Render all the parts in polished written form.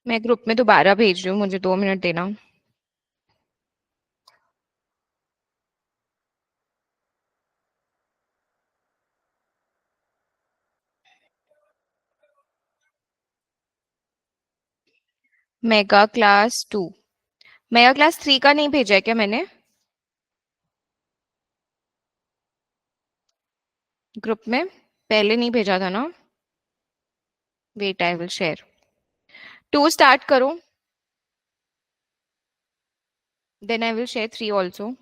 मैं ग्रुप में दोबारा भेज रही हूँ, मुझे 2 मिनट देना। Mega class 2। मेगा क्लास 3 का नहीं भेजा है क्या मैंने ग्रुप में? पहले नहीं भेजा था ना? Wait, I will share. 2 start करो, then I will share 3 also.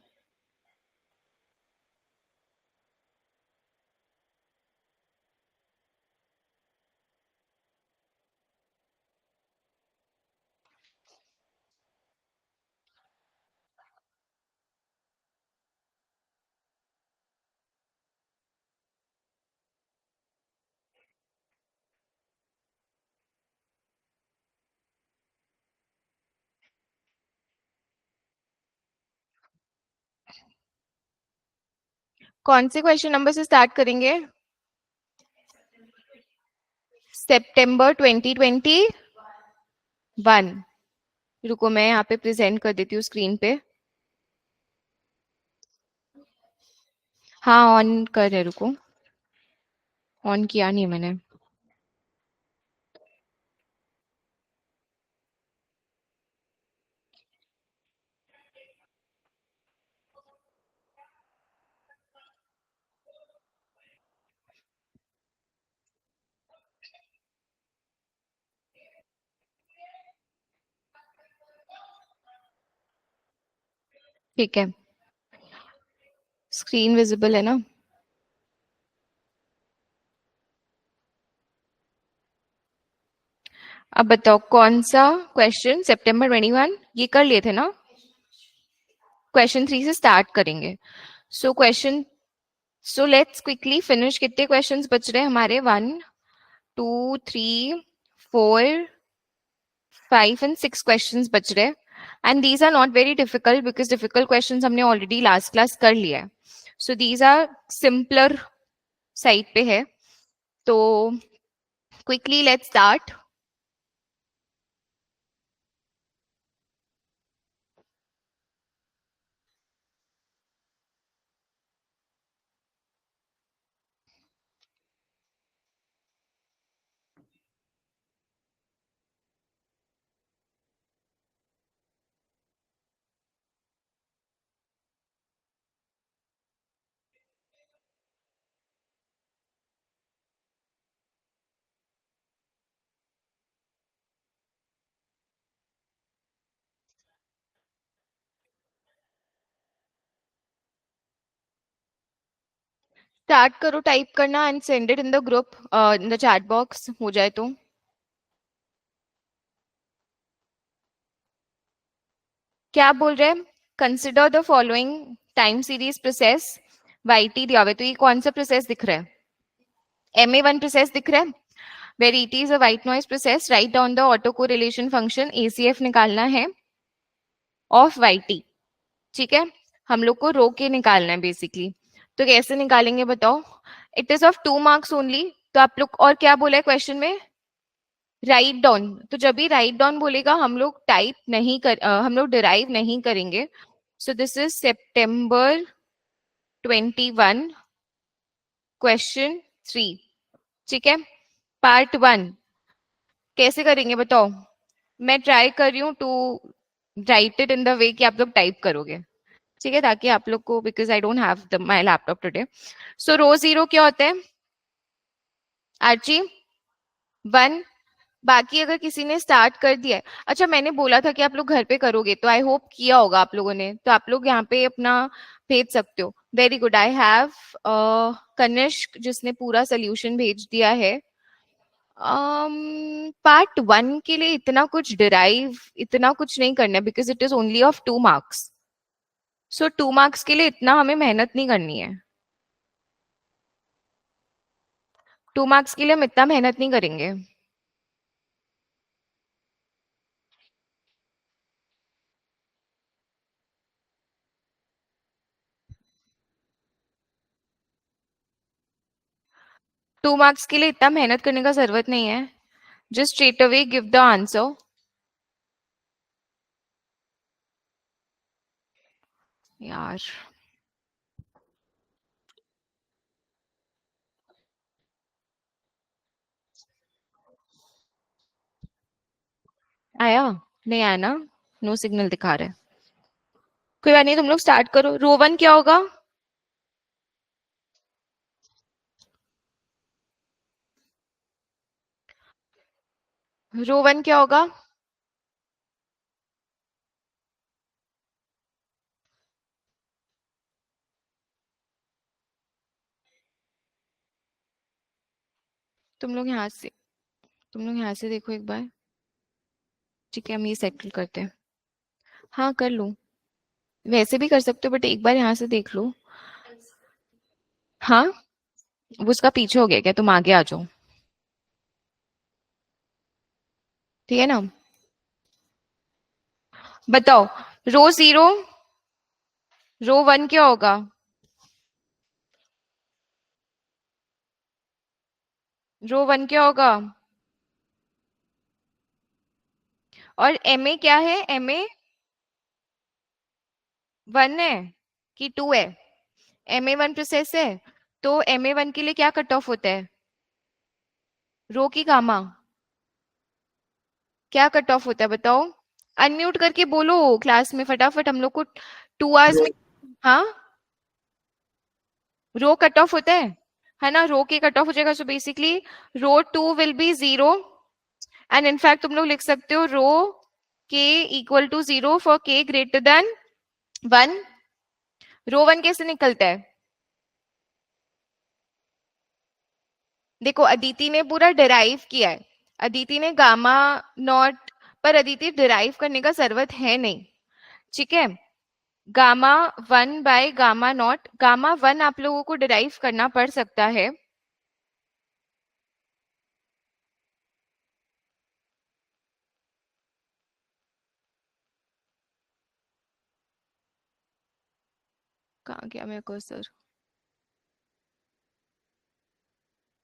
कौन से क्वेश्चन नंबर से स्टार्ट करेंगे? सितंबर 2021। रुको, मैं यहाँ पे प्रेजेंट कर देती हूँ स्क्रीन पे। हाँ, ऑन कर है, रुको। ऑन किया नहीं मैंने। ठीक है, स्क्रीन विजिबल है ना? अब बताओ कौन सा क्वेश्चन September 21 ये कर लिए थे ना? क्वेश्चन 3 से स्टार्ट करेंगे। Question so let's quickly finish. कितने क्वेश्चंस बच रहे हैं हमारे? 1, 2, 3, 4, 5 एंड 6 क्वेश्चंस बच रहे हैं। And these are not very difficult because difficult questions हमने ऑलरेडी लास्ट क्लास कर लिया है। So these are simpler side पे है। तो क्विकली लेट्स स्टार्ट। स्टार्ट करो टाइप करना and send it in the group, in the chat box हो जाए तो। क्या बोल रहे हैं? Consider the following time series process. YT दिया हुआ है, तो ये कौन सा प्रोसेस दिख रहा है? MA1 प्रोसेस दिख रहा है। Where it is a white noise process, write down the auto correlation function. ACF निकालना है ऑफ वाईटी। ठीक है, हम लोग को रो के निकालना है बेसिकली। तो कैसे निकालेंगे बताओ? It is of 2 marks only. तो आप लोग, और क्या बोला है क्वेश्चन में? Write down. तो जब भी राइट डाउन बोलेगा हम लोग टाइप नहीं कर, हम लोग डिराइव नहीं करेंगे। So this is September 21 question 3। ठीक है, पार्ट 1 कैसे करेंगे बताओ? मैं ट्राई कर रही हूँ to write it in the way कि आप लोग टाइप करोगे। ठीक है, ताकि आप लोग को, because I don't have the my laptop today. So rho zero क्या होता है आर्ची? 1। बाकी अगर किसी ने स्टार्ट कर दिया है, अच्छा मैंने बोला था कि आप लोग घर पे करोगे, तो आई होप किया होगा आप लोगों ने, तो आप लोग यहाँ पे अपना भेज सकते हो। Very good, I have Kanishk जिसने पूरा सोल्यूशन भेज दिया है। पार्ट 1 के लिए इतना कुछ डिराइव, इतना कुछ नहीं करना है because it is only of 2 marks. So 2 marks के लिए इतना हमें मेहनत नहीं करनी है। 2 मार्क्स के लिए हम इतना मेहनत नहीं करेंगे। 2 मार्क्स के लिए इतना मेहनत करने का जरूरत नहीं है। Just straight away give the answer. यार आया? नहीं आया ना? नो सिग्नल दिखा रहा है। कोई बात नहीं, तुम लोग स्टार्ट करो। रो वन क्या होगा? रो वन क्या होगा? तुम लोग यहाँ से तुम लोग यहाँ से देखो एक बार। ठीक है, हम ये सेटल करते हैं। हाँ कर लो, वैसे भी कर सकते हो, बट एक बार यहाँ से देख लो। हाँ, वो उसका पीछे हो गया क्या? तुम आगे आ जाओ। ठीक है ना? बताओ। रो जीरो, रो वन क्या होगा? रो वन क्या होगा? और एम ए क्या है? एम ए वन है कि टू है? एम ए वन प्रोसेस है, तो एम ए वन के लिए क्या कट ऑफ होता है? रो की गामा क्या कट ऑफ होता है बताओ? अनम्यूट करके बोलो क्लास में फटाफट, हम लोग को 2 आवर्स में। हाँ, रो कट ऑफ होता है ना? रो के कट ऑफ हो जाएगा, so basically rho two will be zero. And in fact तुम लोग लिख सकते हो rho k equal to zero for के greater than one. Rho one कैसे निकलता है? देखो, अदिति ने पूरा डिराइव किया है। अदिति ने गामा नॉट, पर अदिति डिराइव करने का जरूरत है नहीं। ठीक है, gamma one by gamma not, gamma one आप लोगों को डिराइव करना पड़ सकता है। कहाँ गया मेरे को सर?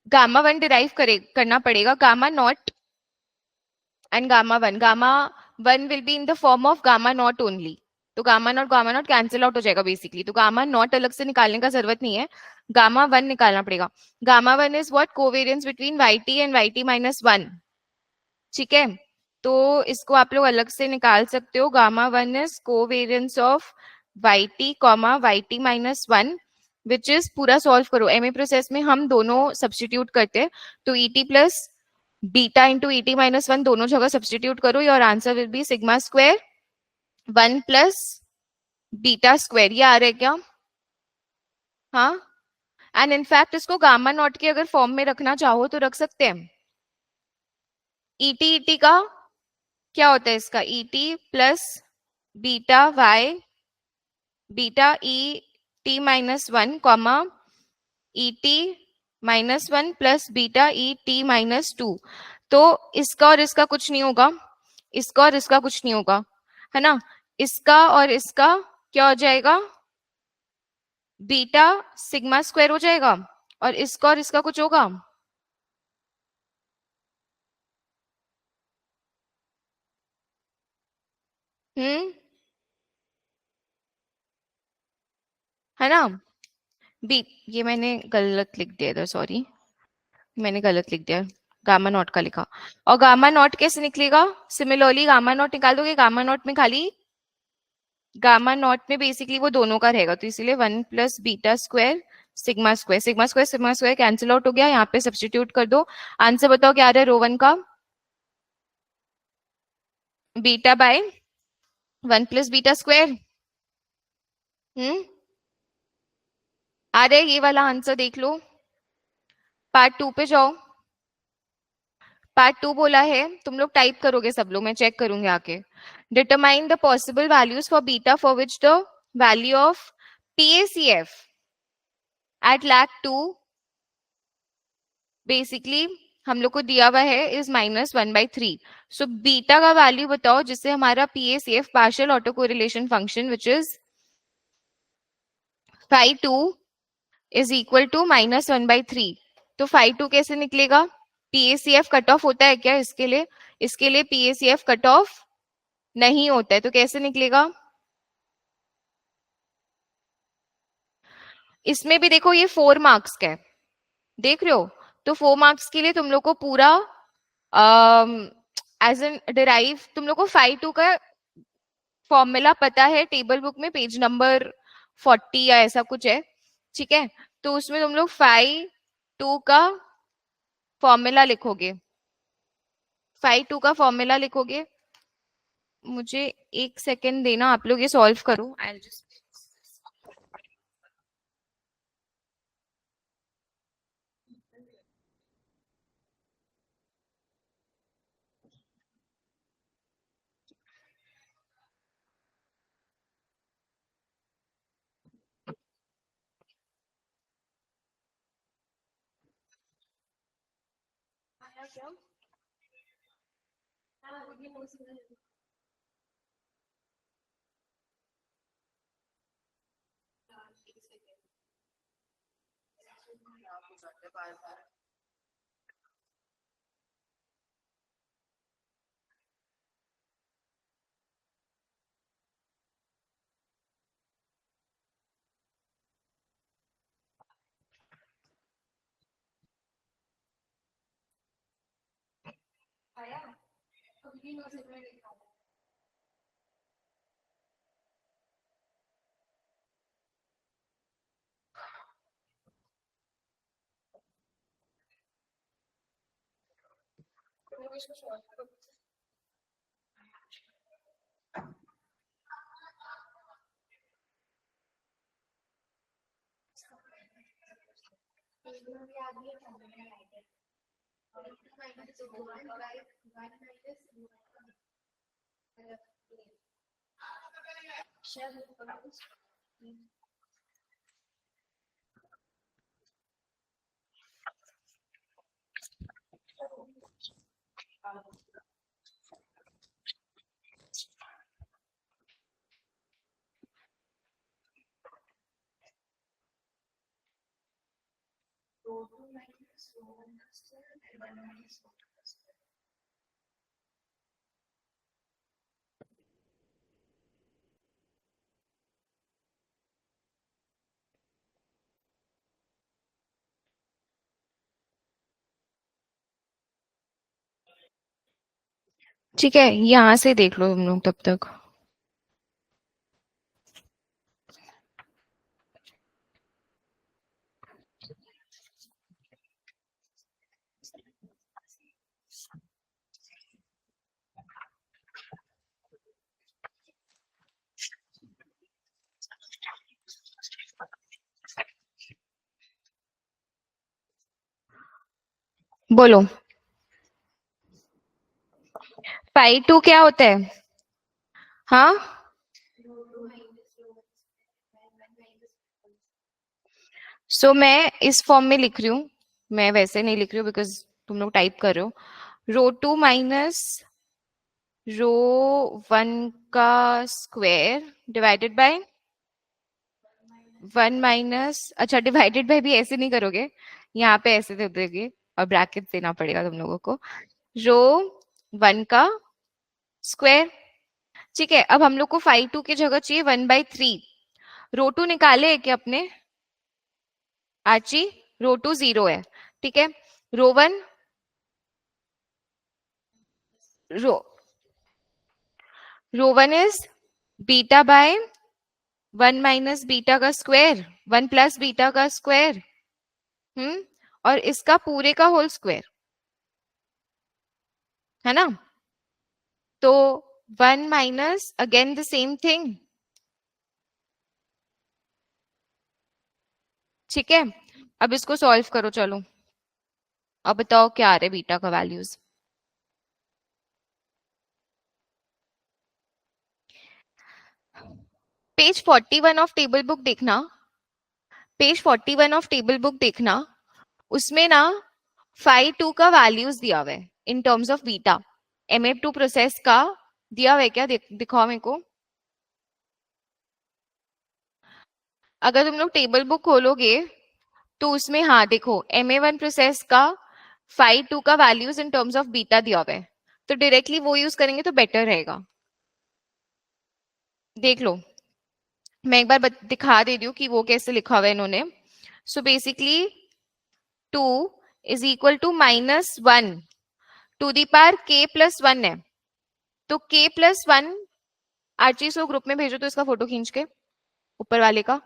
गामा वन डिराइव करना पड़ेगा। Gamma not and gamma one will be in the form of gamma not only. तो गामा नॉट कैंसिल आउट हो जाएगा बेसिकली, तो गामा नॉट अलग से निकालने का जरूरत नहीं है, गामा वन निकालना पड़ेगा। Gamma one is what? Covariance between Y T and Y T minus one. ठीक है, तो इसको आप लोग अलग से निकाल सकते हो। Gamma one is covariance of Y T comma Y T minus one, which is, पूरा सॉल्व करो। एमए प्रोसेस में हम दोनों सब्सटीट्यूट करते हैं, तो E T plus beta into E T minus one दोनों जगह सब्सटीट्यूट करो, your answer will be sigma square one plus beta square. ये आ रहा है क्या? हाँ, एंड इनफैक्ट इसको गामा नॉट के अगर फॉर्म में रखना चाहो तो रख सकते हैं। ईटी का क्या होता है? इसका ET plus beta Y, beta E T minus one comma E T minus one plus beta E T minus two. तो इसका और इसका कुछ नहीं होगा, इसका और इसका कुछ नहीं होगा, है ना? इसका और इसका क्या हो जाएगा? बीटा सिग्मा स्क्वायर हो जाएगा। और इसका और इसका कुछ होगा? हम्म, है ना? बी, ये मैंने गलत लिख दिया था, सॉरी, मैंने गलत लिख दिया, गामा नॉट का लिखा। और गामा नॉट कैसे निकलेगा? सिमिलरली गामा नॉट निकाल दोगे, गामा नॉट में खाली, गामा नॉट में बेसिकली वो दोनों का रहेगा, तो इसीलिए one plus beta square sigma square, sigma square sigma square cancel out हो गया, यहाँ पे सब्सटीट्यूट कर दो। आंसर बताओ क्या आ रहा है रो वन का? Beta by one plus beta square. हम्म, आ रहा है ये वाला आंसर, देख लो। पार्ट टू पे जाओ। पार्ट टू बोला है, तुम लोग टाइप करोगे सब लोग, मैं चेक करूंगी आके। Determine the possible values for beta for which the value of PACF at lag two, basically हम लोग को दिया हुआ है इज -1/3। सो बीटा का वैल्यू बताओ जिससे हमारा PACF partial auto correlation function which is five two is equal to -1/3। तो फाइव टू कैसे निकलेगा? पीएसीएफ कट ऑफ होता है क्या इसके लिए? इसके लिए पीएसीएफ कट ऑफ नहीं होता है, तो कैसे निकलेगा? इसमें भी देखो ये 4 मार्क्स का है, देख रहे हो? तो 4 मार्क्स के लिए तुम लोग को पूरा एज एन डिराइव तुम लोग को 5-2 का फॉर्मूला पता है, टेबल बुक में पेज नंबर 40 या ऐसा कुछ है, ठीक है? तो उसमें तुम लोग 5-2 का फॉर्मूला लिखोगे, 5-2 का फॉर्मूला लिखोगे। मुझे एक सेकेंड देना, आप लोग ये सॉल्व करो। आई जस्ट ठीक है, यहाँ से देख लो तुम लोग तब तक। बोलो 5-2 क्या होता है? हाँ, सो मैं इस फॉर्म में लिख रही हूँ, मैं वैसे नहीं लिख रही हूँ बिकॉज तुम लोग टाइप कर रहे हो। रो 2 माइनस रो 1 का स्क्वायर डिवाइडेड बाय 1 माइनस, अच्छा डिवाइडेड बाय भी ऐसे नहीं करोगे, यहाँ पे ऐसे दे दोगे और ब्रैकेट देना पड़ेगा तुम लोगों को। रो 1 का स्क्वायर, ठीक है? अब हम लोग को 5-2 की जगह चाहिए 1/3। रो 2 निकाले क्या अपने आची? रो 2 0 है, ठीक है? रो 1 रो रो 1 is beta by 1 minus beta का स्क्वायर, 1 प्लस बीटा का स्क्वायर, और इसका पूरे का होल स्क्वायर, है ना? तो 1 minus again the same thing, ठीक है? अब इसको सॉल्व करो, चलो अब बताओ क्या आ रहा है बीटा का values. Page 41 of table book देखना, पेज 41 ऑफ टेबल बुक देखना, उसमें ना 5-2 का वैल्यूज दिया हुआ है इन terms of beta. MF2 process का दिया हुआ है क्या? दिखाओ मेरे को। अगर तुम लोग टेबल बुक खोलोगे तो उसमें हाँ देखो MA1 प्रोसेस का 5-2 का values in terms of beta दिया हुआ है, तो डायरेक्टली वो यूज करेंगे तो बेटर रहेगा। देख लो मैं एक बार दिखा देती हूँ कि वो कैसे लिखा हुआ है इन्होंने. So basically 2 is equal to -1 to the power k plus 1 है. तो k प्लस 1 आर्चीज को ग्रुप में भेजो तो इसका फोटो खींच के ऊपर वाले का.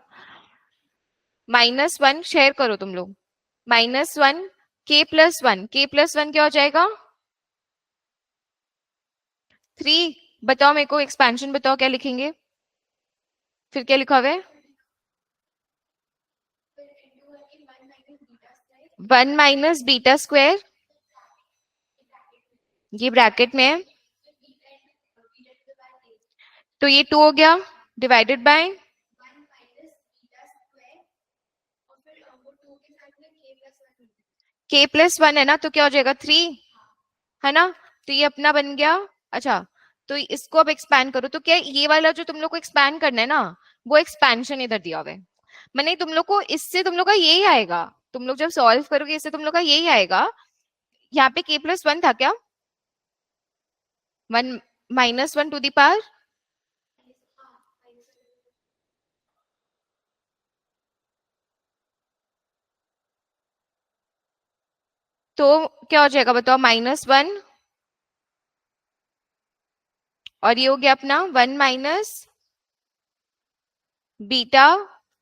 -1 शेयर करो तुम लोग. -1 k प्लस 1, k प्लस 1 क्या हो जाएगा? 3. बताओ मेरे को एक्सपेंशन बताओ क्या लिखेंगे. फिर क्या लिखा हुआ है? 1 माइनस बीटा स्क्वायर, ये ब्रैकेट में है. तो ये 2 हो गया डिवाइडेड बाय k प्लस 1 है ना, तो क्या हो जाएगा 3, है ना. तो ये अपना बन गया. अच्छा, तो इसको अब एक्सपैंड करो. तो क्या ये वाला जो तुम लोग को एक्सपैंड करना है ना, वो एक्सपेंशन इधर दिया हुआ है. मैंने तुम लोग को इससे तुम लोग का यही आएगा. तुम लोग जब सॉल्व करोगे इससे तुम लोग का यही आएगा. यहाँ पे k प्लस 1 था क्या? 1 -1 टू दी पावर, तो क्या हो जाएगा बताओ? -1 और ये हो गया अपना 1 माइनस बीटा.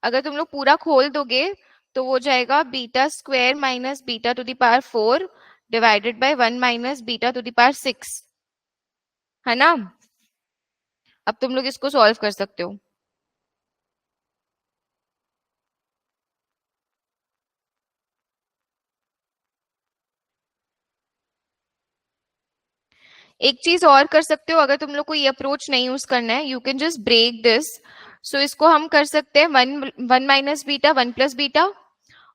अगर तुम लोग पूरा खोल दोगे तो वो जाएगा beta square minus beta to the power 4 divided by 1 minus beta to the power 6, है ना. अब तुम लोग इसको सॉल्व कर सकते हो. एक चीज और कर सकते हो, अगर तुम लोग को ये अप्रोच नहीं यूज करना है, you can just break this. So इसको हम कर सकते हैं 1 माइनस बीटा 1 प्लस बीटा,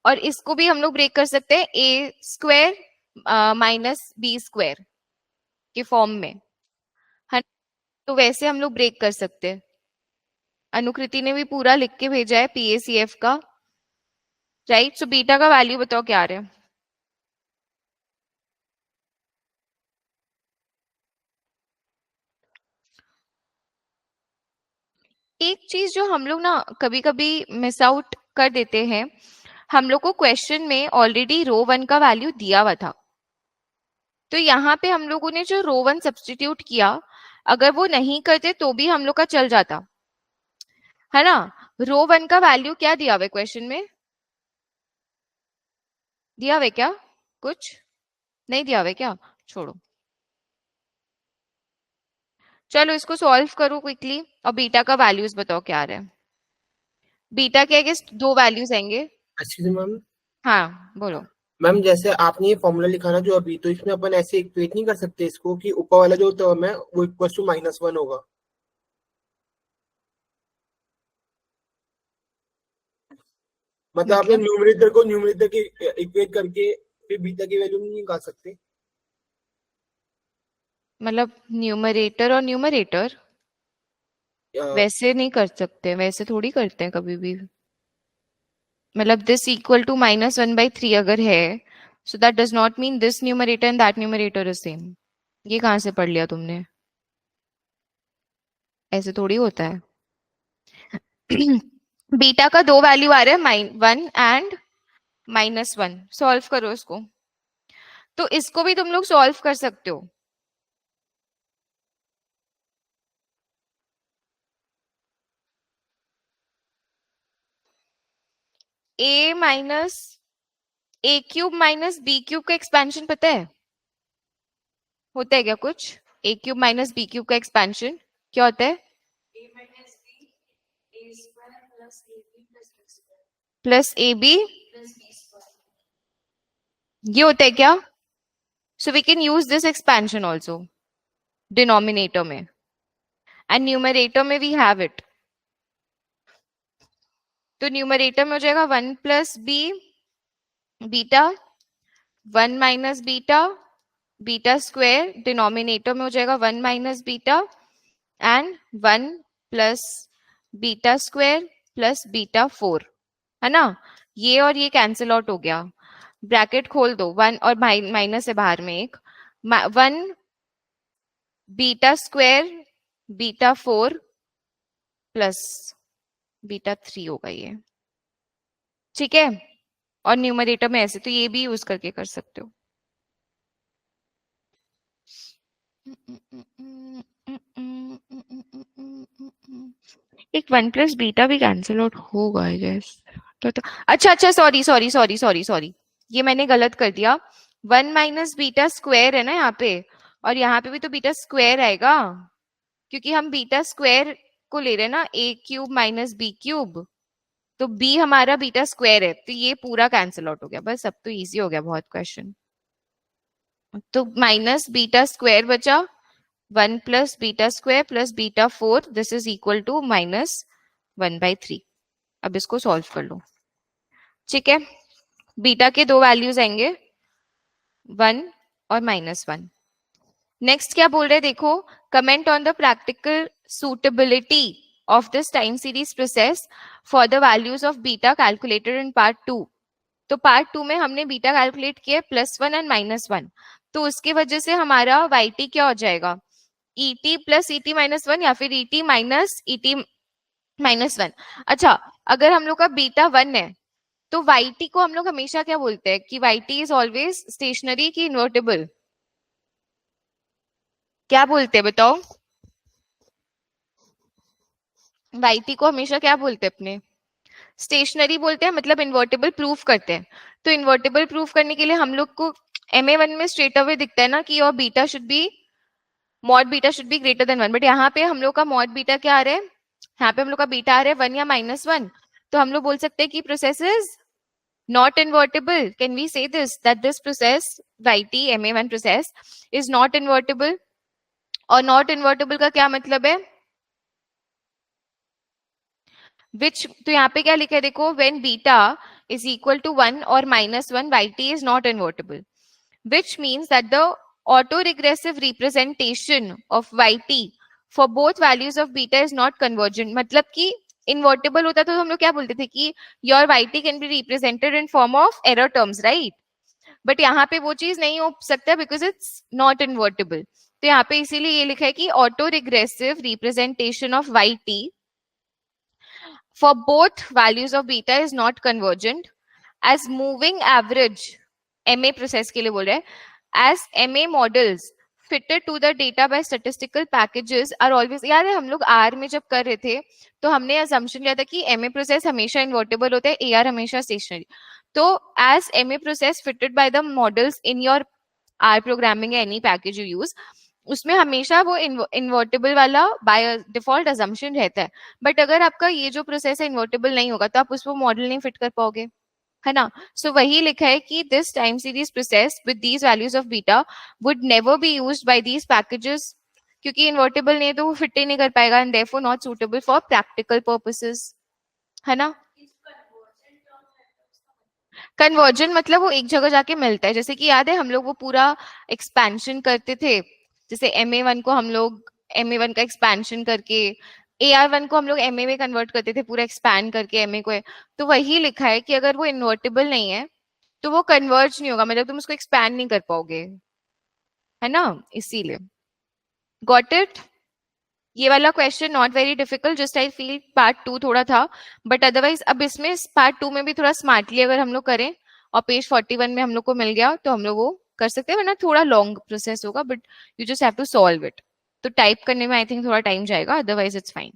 और इसको भी हम लोग ब्रेक कर सकते हैं ए स्क्वायर माइनस बी स्क्वायर के फॉर्म में, है. तो वैसे हम लोग ब्रेक कर सकते हैं. अनुकृति ने भी पूरा लिख के भेजा है पीएसीएफ का. राइट. सो बीटा का वैल्यू बताओ क्या आ रहा है. एक चीज जो हम लोग ना कभी कभी मिस आउट कर देते हैं, हम लोग को क्वेश्चन में ऑलरेडी रो 1 का वैल्यू दिया हुआ था. तो यहाँ पे हम लोगों ने जो रो 1 सब्सटीट्यूट किया, अगर वो नहीं करते तो भी हम लोग का चल जाता, है ना. रो 1 का वैल्यू क्या दिया हुआ है क्वेश्चन में? दिया हुआ है क्या? कुछ नहीं दिया हुआ है क्या? छोड़ो, चलो इसको सॉल्व करो क्विकली. और बीटा का वैल्यूज बताओ क्या आ रहा है. बीटा के आगे दो वैल्यूज आएंगे. एक्चुअली मैम, हाँ बोलो. मैम जैसे आपने ये फॉर्मूला लिखा ना जो अभी, तो इसमें अपन ऐसे इक्वेट नहीं कर सकते इसको कि ऊपर वाला जो टर्म है वो इक्वल टू -1 होगा. मतलब आपने मतलब न्यूमरेटर को न्यूमरेटर के इक्वेट करके फिर बीटा की वैल्यू नहीं निकाल सकते. मतलब न्यूमरेटर और न्यूमरेटर वैसे नहीं कर सकते, वैसे थोड़ी करते हैं कभी भी. मतलब दिस इक्वल टू -1/3 अगर है, so that does not mean this numerator and that numerator is same. ये कहाँ से पढ़ लिया तुमने? ऐसे थोड़ी होता है. बीटा का दो वैल्यू आ रहे हैं 1 एंड -1. सॉल्व करो इसको. तो इसको भी तुम लोग सॉल्व कर सकते हो. ए माइनस ए क्यूब माइनस बी क्यूब का एक्सपेंशन पता है? होता है क्या कुछ? ए क्यूब माइनस बी क्यूब का एक्सपेंशन क्या होता है? प्लस ए बी, ये होता है क्या? So we can use this expansion also denominator में, एंड न्यूमरेटर में वी हैव इट. तो न्यूमरेटर में हो जाएगा 1 plus B beta 1 minus beta beta square. Denominator में हो जाएगा 1 minus beta and 1 plus beta square plus beta 4, है ना. ये और ये कैंसिल आउट हो गया. ब्रैकेट खोल दो. 1 और माइनस है बाहर में एक. 1 beta square beta 4 plus beta 3 होगा ये, ठीक है। और न्यूमरेटर में ऐसे, तो ये भी यूज करके कर सकते हो। एक 1 + बीटा भी कैंसिल आउट होगा आई गेस। तो अच्छा अच्छा, sorry sorry sorry sorry sorry, ये मैंने गलत कर दिया। 1 - बीटा स्क्वायर है ना यहाँ पे, और यहाँ पे भी तो बीटा स्क्वायर आएगा, क्योंकि हम बीटा स्क्वायर को ले रहे हैं ना, A³ - B³। तो B हमारा बीटा स्क्वायर है, तो ये पूरा कैंसिल आउट हो गया। बस अब तो इजी हो गया बहुत क्वेश्चन। तो -बीटा स्क्वायर बचा, 1 + beta square + beta 4, this is equal to -1/3। अब इसको सॉल्व कर लो, ठीक है। बीटा के दो वैल्यूज आएंगे, 1 और -1। नेक्स्ट क्या बोल रहे हैं देखो, comment on the practical suitability of this time series process for the values of beta calculated in part 2। तो पार्ट 2 में हमने बीटा कैलकुलेट किया +1 और -1, तो उसकी वजह से हमारा yt क्या हो जाएगा, et + et - 1 या फिर et - et - 1। अच्छा, अगर हम लोग का बीटा 1 है तो yt को हम लोग हमेशा क्या बोलते हैं कि yt इज ऑलवेज स्टेशनरी की इन्वर्टेबल, क्या बोलते हैं बताओ। yt को हमेशा क्या बोलते हैं अपने, स्टेशनरी बोलते हैं, मतलब इन्वर्टेबल प्रूफ करते हैं। तो इन्वर्टेबल प्रूफ करने के लिए हम लोग को MA1 में स्ट्रेट अवे दिखता है ना कि your beta should be, mod beta should be greater then 1, but यहाँ पे हम लोग का मॉड बीटा क्या आ रहा है, यहाँ पे हम लोग का बीटा आ रहा है 1 या -1। तो हम लोग बोल सकते हैं कि process is not invertible। Can we say this, that this process yt MA1 process is not invertible? और not invertible का क्या मतलब है, which, तो यहाँ पे क्या लिखा है देखो, when beta is equal to 1 or -1 yt is not invertible, which means that the autoregressive representation of yt for both values of beta is not convergent। मतलब कि इन्वर्टेबल होता तो हम लोग क्या बोलते थे कि your yt can be represented in form of error terms, right? But यहाँ पे वो चीज नहीं हो सकता बिकॉज इट्स नॉट इन्वर्टेबल। तो यहाँ पे इसीलिए ये लिखा है कि auto regressive representation of Y T for both values of beta is not convergent as moving average, MA process के लिए बोल रहे हैं, as MA models fitted to the data by statistical packages are always। याद है हम लोग are में जब कर रहे थे तो हमने assumption लिया था कि एमए प्रोसेस हमेशा इन्वर्टेबल होता है, एआर हमेशा स्टेशनरी। तो as MA process fitted by the models in your R programming या any package you use, उसमें हमेशा वो इन्वर्टेबल वाला बाय डिफॉल्ट अजम्पशन रहता है। बट अगर आपका ये जो प्रोसेस है इन्वर्टेबल नहीं होगा तो आप उसको मॉडल नहीं फिट कर पाओगे, है ना। सो वही लिखा है कि this time series process with these values of beta would never be used by these packages, क्योंकि इन्वर्टेबल नहीं है तो वो फिट ही नहीं कर पाएगा and therefore not suitable for practical purposes, है ना। कन्वर्जन मतलब वो एक जगह जाके मिलता है, जैसे कि याद है हम लोग वो पूरा एक्सपेंशन करते थे, जैसे MA1 को हम लोग MA1 का एक्सपेंशन करके AR1 को हम लोग MA में कन्वर्ट करते थे पूरा एक्सपैंड करके MA को। तो वही लिखा है कि अगर वो इन्वर्टेबल नहीं है तो वो कन्वर्ज नहीं होगा, मतलब तुम उसको एक्सपैंड नहीं कर पाओगे, है ना, इसीलिए। Got it. ये वाला question not very difficult, just I feel part 2 थोड़ा था, बट अदरवाइज अब इसमें पार्ट 2 में भी थोड़ा स्मार्टली अगर हम लोग करें और पेज 41 में हम लोग को मिल गया तो हम लोग वो कर सकते हैं, वरना थोड़ा लॉन्ग प्रोसेस होगा, but you just have to solve it. तो टाइप करने में आई थिंक थोड़ा टाइम जाएगा, अदरवाइज इट्स फाइन।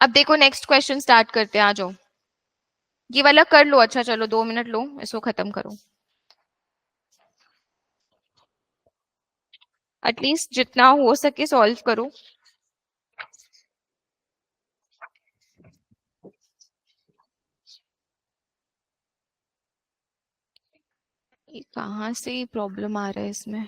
अब देखो नेक्स्ट क्वेश्चन स्टार्ट करते हैं, आ जाओ। ये वाला कर लो, अच्छा चलो 2 मिनट लो, इसको खत्म करो, एटलीस्ट जितना हो सके सॉल्व करो। ये कहाँ से प्रॉब्लम आ रहा है इसमें।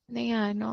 नहीं आया ना।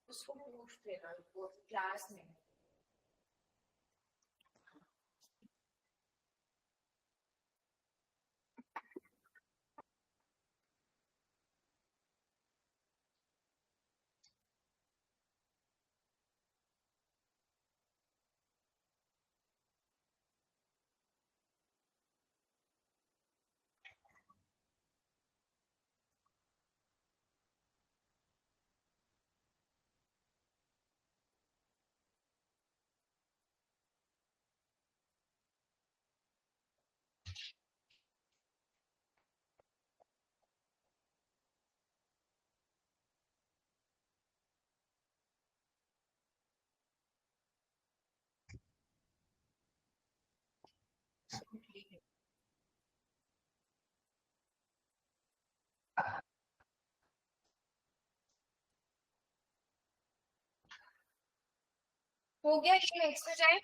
उसको पूछ लेना क्लास में। हो गया, ये नेक्स्ट पे जाए।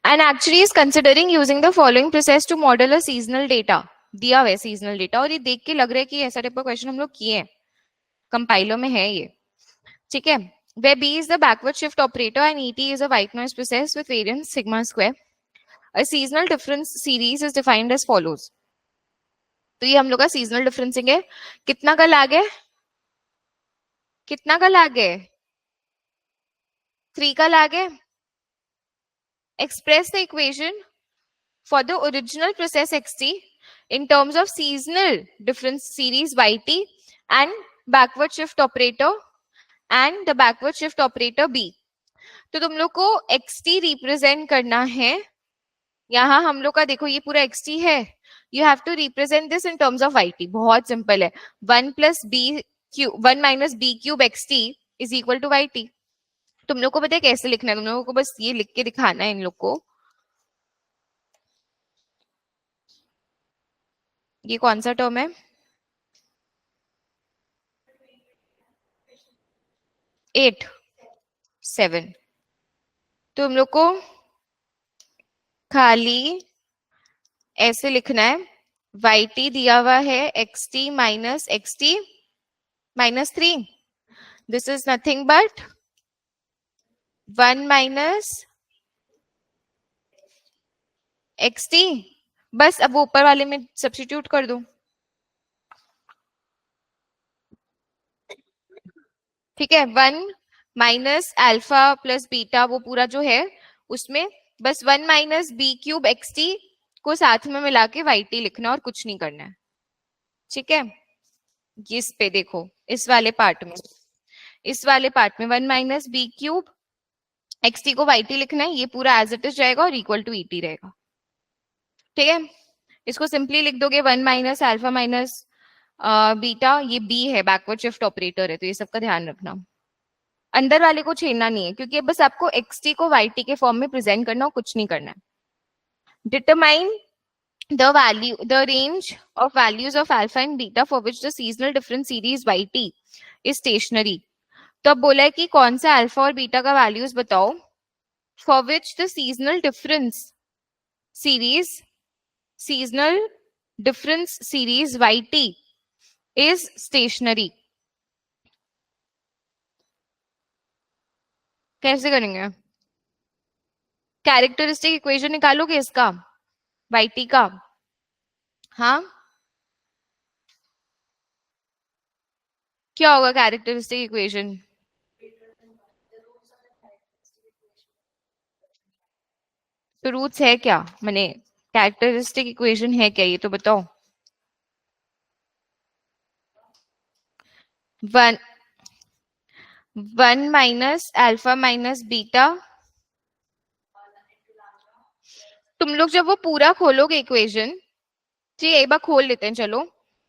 An actuary is considering using the following process to model a seasonal data. दिया हुआ है seasonal data और ये देख के लग रहा है कि ऐसा टाइप का क्वेश्चन हम लोग किए हैं, कंपाइलर में है ये, ठीक है। Where B is the backward shift operator and ET is a white noise process with variance sigma square. A seasonal difference series is defined as follows. तो ये हम लोग का seasonal differencing है। कितना का लैग है, कितना का लैग है, 3 का लैग है। Express the equation for the original process xt in terms of seasonal difference series yt and backward shift operator and the backward shift operator b. तो तुम लोग को xt रिप्रेजेंट करना है, यहाँ हम लोग का देखो ये पूरा xt है, you have to represent this in terms of yt। बहुत सिंपल है, 1 plus B cube 1 minus B cube xt is equal to yt। तुम लोग को पता है कैसे लिखना है, तुम लोगों को बस ये लिख के दिखाना है इन लोग को। ये कौन सा टर्म है, 8 7। तो हम लोग को खाली ऐसे लिखना है, yt दिया हुआ है xt minus 3, this is nothing but 1 minus xt। बस अब वो ऊपर वाले में सब्स्टिट्यूट कर दो, ठीक है। 1 माइनस अल्फा प्लस बीटा वो पूरा जो है उसमें बस 1 माइनस बी क्यूब xt को साथ में मिला के yt लिखना और कुछ नहीं करना है, ठीक है। इस पे देखो, इस वाले पार्ट में, इस वाले पार्ट में 1 माइनस बी क्यूब xt को yt लिखना है, ये पूरा एज इट इज जाएगा और इक्वल टू et रहेगा, ठीक है। इसको सिंपली लिख दोगे 1 माइनस अल्फा माइनस बीटा, ये b है, बैकवर्ड शिफ्ट ऑपरेटर है, तो ये सबका ध्यान रखना। अंदर वाले को छेड़ना नहीं है क्योंकि बस आपको xt को yt के फॉर्म में प्रेजेंट करना और कुछ नहीं करना है। Determine the range of values of alpha and beta for which the seasonal difference series yt is stationary। तो अब बोला है कि कौन सा अल्फा और बीटा का वैल्यूज बताओ for which the seasonal difference series yt is stationary। कैसे करेंगे, कैरेक्टरिस्टिक इक्वेशन निकालोगे इसका yt का, हाँ क्या होगा कैरेक्टरिस्टिक इक्वेशन, तो रूट्स है क्या, मैंने कैरेक्टरिस्टिक इक्वेशन है क्या, ये तो बताओ। 1 माइनस अल्फा माइनस बीटा, तुम लोग जब वो पूरा खोलोगे इक्वेशन, ठीक है, एक बार खोल लेते हैं चलो,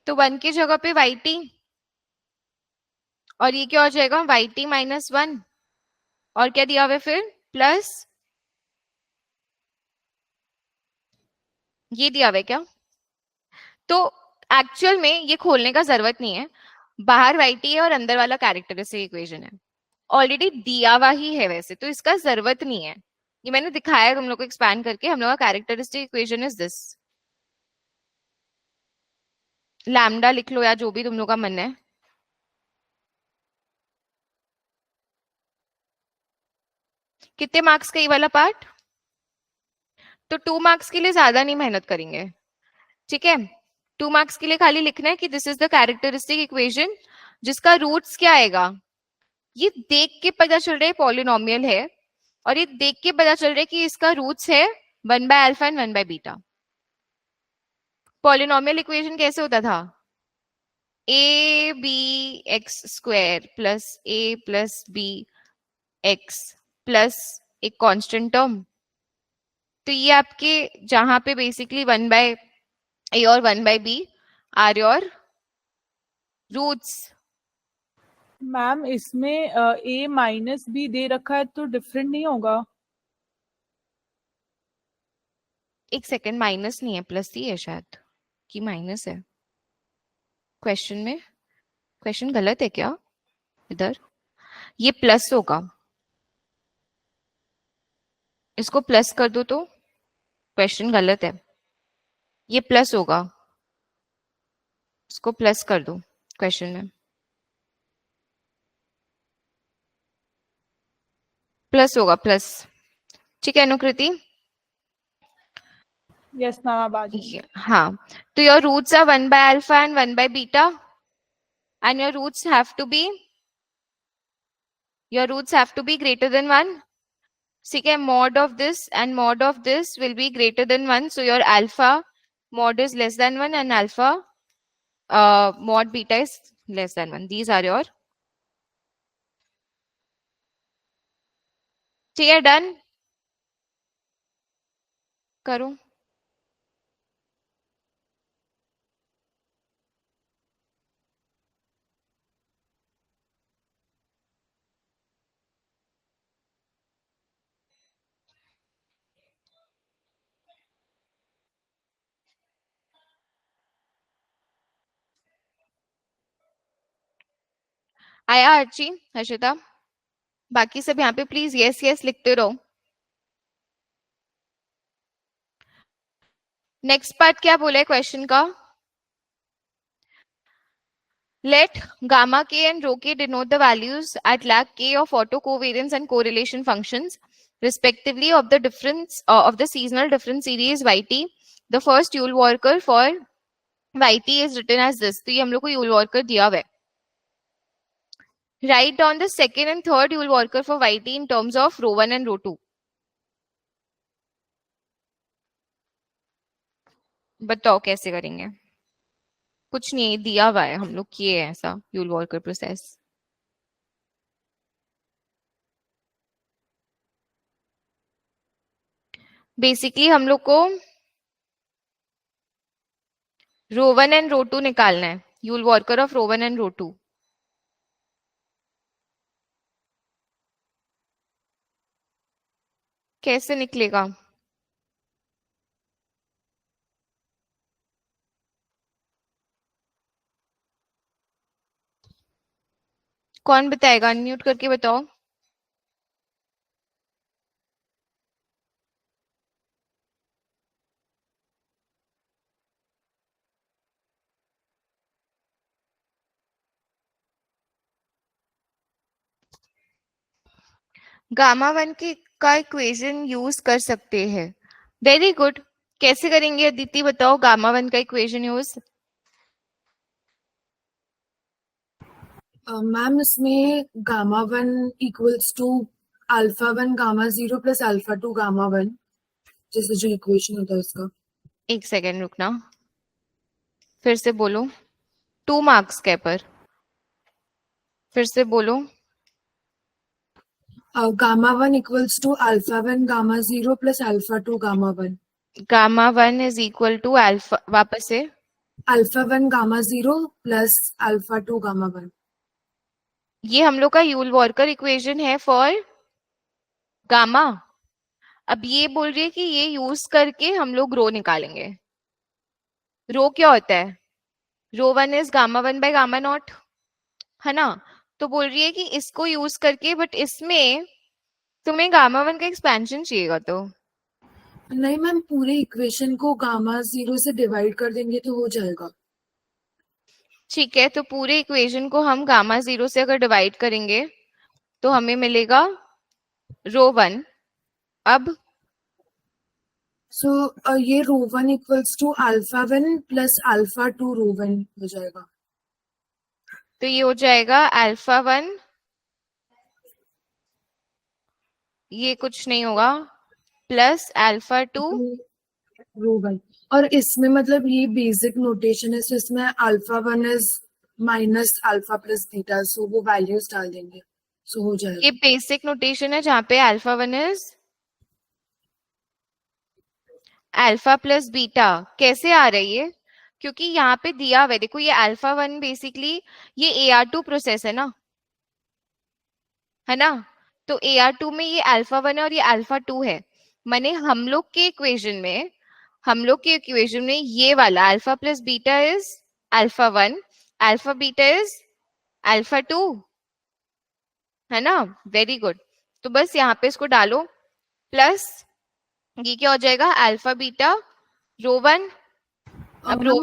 तो 1 की जगह पे yt और ये क्या हो जाएगा yt माइनस 1 और क्या दिया हुआ है फिर प्लस ये दिया हुआ है क्या। तो एक्चुअल में ये खोलने का जरूरत नहीं है, बाहर yt है और अंदर वाला कैरेक्टरिस्टिक इक्वेशन है, ऑलरेडी दिया हुआ ही है वैसे, तो इसका जरूरत नहीं है, ये मैंने दिखाया तुम लोग को एक्सपैंड करके. हम लोग का characteristic equation is this. Lambda लिख लो या जो भी तुम लोग का मन है. कितने मार्क्स का ये वाला पार्ट? तो 2 मार्क्स के लिए ज्यादा नहीं मेहनत करेंगे. ठीक है. 2 मार्क्स के लिए खाली लिखना है कि this is the characteristic equation जिसका रूट्स क्या आएगा. ये देख के पता चल रहा है पॉलिनोमियल है, और ये देख के पता चल रहा है कि इसका रूट्स है 1/अल्फा एंड 1/बीटा. पॉलिनोमियल इक्वेशन कैसे होता था? A B X square plus A plus B X plus एक कांस्टेंट टर्म. तो ये आपके जहां पे बेसिकली 1/ए और 1/बी आर योर रूट्स. मैम इसमें a माइनस बी दे रखा है तो डिफरेंट नहीं होगा? एक सेकंड, माइनस नहीं है, प्लस ही है शायद, कि माइनस है क्वेश्चन में. क्वेश्चन गलत है क्या इधर? ये प्लस होगा. इसको प्लस कर दो तो क्वेश्चन गलत है. ये प्लस होगा, इसको प्लस कर दो क्वेश्चन में. प्लस होगा, प्लस. ठीक है अनुकृति? यस मैम आप आ जाइए. हाँ. तो योर रूट्स आर 1/अल्फा एंड 1/बीटा, and your roots have to be greater than 1. ठीक है. mod of this and mod of this will be greater than 1, so your alpha mod is less than 1 and alpha mod beta is less than 1. These are your. ठीक है, done करो. आया अर्ची, हर्षिता? बाकी सब यहाँ पे प्लीज यस यस लिखते रहो. नेक्स्ट पार्ट क्या बोला है क्वेश्चन का? Let gamma k and rho k denote the values at lag k of autocovariance and correlation functions respectively of the difference of the seasonal difference series yt. The first Yule worker for yt is written as this. तो ये हम लोग को Yule worker दिया हुआ है. Write down the second and third Yule worker for yt in terms of rho 1 and rho 2. बताओ कैसे करेंगे? कुछ नहीं दिया हुआ है, हम लोग किए हैं ऐसा यूल वॉल्कर प्रोसेस. बेसिकली हम लोग को रो 1 एंड रो 2 निकालना है. Yule Walker of rho 1 and rho 2. कैसे निकलेगा? कौन बताएगा? अनम्यूट करके बताओ. गामा 1 की का इक्वेशन यूज कर सकते हैं. Very good. कैसे करेंगे अदिति बताओ गामा 1 का इक्वेशन यूज? मैम इसमें gamma 1 equals to alpha 1 gamma 0 plus alpha 2 gamma 1, जैसे जो इक्वेशन होता है उसका. एक सेकेंड रुकना, फिर से बोलो. 2 मार्क्स के पर फिर से बोलो. Gamma 1 equals to alpha 1 gamma 0 plus alpha 2 gamma 1. Gamma 1 is equal to alpha, वापस से. Alpha 1 gamma 0 plus alpha 2 gamma 1. ये हम लोग का यूल वॉल्कर इक्वेशन है फॉर गामा. अब ये बोल रही है कि ये यूज करके हम लोग रो निकालेंगे. रो क्या होता है? रो 1 is gamma 1 by gamma not, है ना? तो बोल रही है कि इसको यूज करके, बट इसमें तुम्हें गामा वन का एक्सपेंशन चाहिएगा तो नहीं मैम, पूरे इक्वेशन को गामा जीरो से डिवाइड कर देंगे तो हो जाएगा। ठीक है, तो पूरे इक्वेशन को हम गामा जीरो से अगर डिवाइड करेंगे तो हमें मिलेगा रो वन। अब सो ये rho one equals to alpha one plus alpha two rho one हो जाएगा। तो ये हो जाएगा अल्फा वन, ये कुछ नहीं होगा, plus alpha two. Rho one, और इसमें मतलब ये बेसिक नोटेशन है, सो इसमें alpha one is minus alpha plus beta, so वो वैल्यूज डाल देंगे, सो हो ये जाएगा। बेसिक नोटेशन है जहां पे alpha one is alpha plus beta. कैसे आ रही है? क्योंकि यहाँ पे दिया हुआ है, देखो ये अल्फा वन बेसिकली ये AR2 प्रोसेस है ना। तो AR2 में ये अल्फा वन है और ये अल्फा टू है। माने हम लोग के इक्वेशन में ये वाला alpha plus beta is alpha one, alpha beta is alpha two, है ना। Very good. तो बस यहाँ पे इसको डालो, प्लस ये क्या हो जाएगा, अल्फा बीटा रो वन। अब रो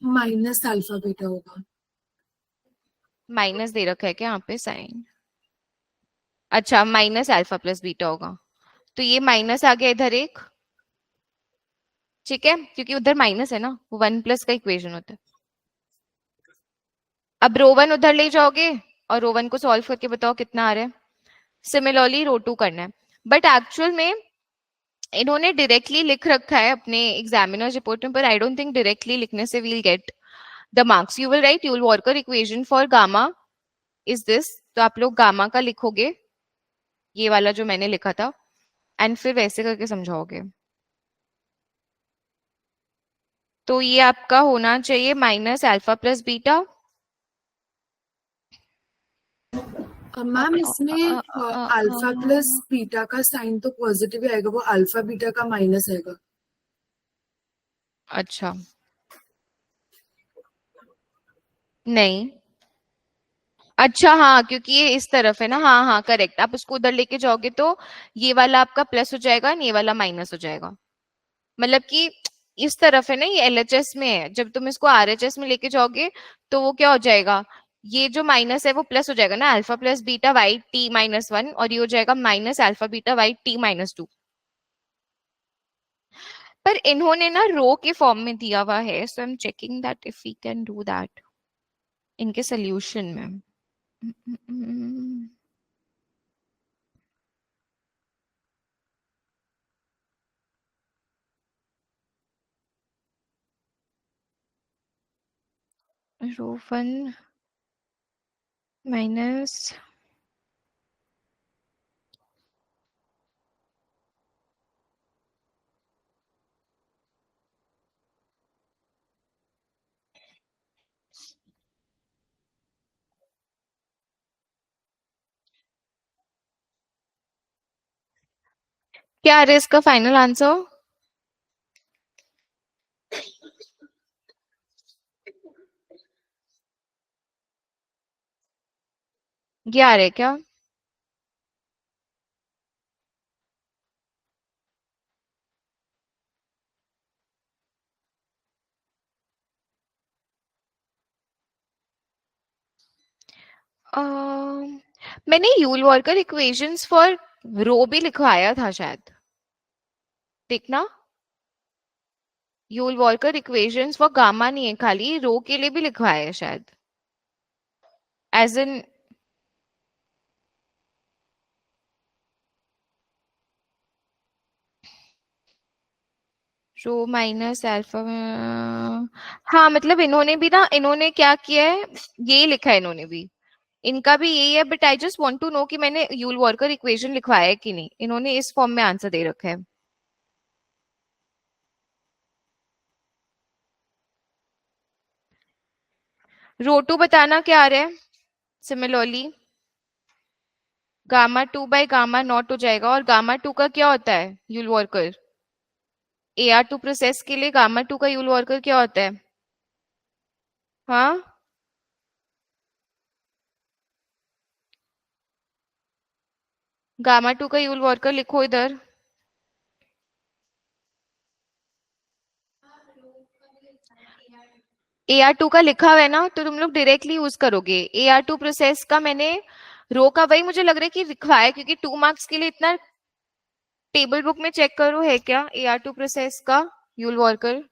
माइनस अल्फा बीटा होगा। माइनस दे रखा है क्या यहाँ पे साइन? अच्छा, माइनस अल्फा प्लस बीटा होगा, तो ये माइनस आ गया इधर एक, ठीक है, क्योंकि उधर माइनस है ना, वन प्लस का इक्वेशन होता है। अब रो वन उधर ले जाओगे और रो वन को सॉल्व करके बताओ कितना आ रहा है। सिमिलरली रो टू करना है, बट एक्चुअल में इन्होंने डायरेक्टली लिख रखा है अपने एग्जामिनर रिपोर्ट में, पर आई डोंट थिंक डायरेक्टली लिखने से we'll get the marks. You will write Yule Walker equation for gamma is this, तो आप लोग गामा का लिखोगे ये वाला जो मैंने लिखा था, एंड फिर वैसे करके समझाओगे। तो ये आपका होना चाहिए minus alpha plus beta. Ma'am इसमें अल्फा प्लस बीटा का साइन तो पॉजिटिव आएगा, वो अल्फा बीटा का माइनस आएगा। अच्छा, नहीं, अच्छा हाँ, क्योंकि ये इस तरफ है ना, हाँ हाँ करेक्ट। आप उसको उधर लेके जाओगे तो ये वाला आपका प्लस हो जाएगा और ये वाला माइनस हो जाएगा। मतलब कि इस तरफ है ना, ये LHS में है, जब तुम इसको RHS में लेके जाओगे तो वो क्या हो जाएगा, ये जो माइनस है वो प्लस हो जाएगा ना, alpha plus beta Y T minus one, और ये हो जाएगा minus alpha beta Y T minus two. पर इन्होंने ना रो के फॉर्म में दिया हुआ है, so I am checking that if we can do that इनके सोल्यूशन में। रो वन माइनस क्या आ रहा है इसका फाइनल आंसर? ये आ रहा है क्या? मैंने यूल वॉर्कर इक्वेशंस फॉर रो भी लिखवाया था शायद, देखना। यूल वॉर्कर इक्वेशंस फॉर गामा नहीं है, खाली रो के लिए भी लिखवाया है शायद, as in rho minus alpha. हाँ मतलब इन्होंने भी ना, इन्होंने क्या किया है, ये लिखा है इन्होंने भी, इनका भी यही है, but I just want to know कि मैंने यूल वॉर्कर इक्वेशन लिखवाया है कि नहीं। इन्होंने इस फॉर्म में आंसर दे रखा है। रो टू बताना क्या आ रहा है। Similarly gamma two by gamma not हो जाएगा, और गामा टू का क्या होता है यूल वॉर्कर? AR2 प्रोसेस के लिए गामा टू का यूल वॉर्कर क्या होता है? हाँ, गामा 2 का यूल वॉर्कर लिखो इधर। AR2 का लिखा हुआ है ना, तो तुम लोग डायरेक्टली यूज करोगे। AR2 प्रोसेस का मैंने रो का वही मुझे लग रहा है कि लिखा है, क्योंकि 2 मार्क्स के लिए इतना टेबल बुक में चेक करो है क्या AR2 प्रोसेस का यूल वॉर्कर।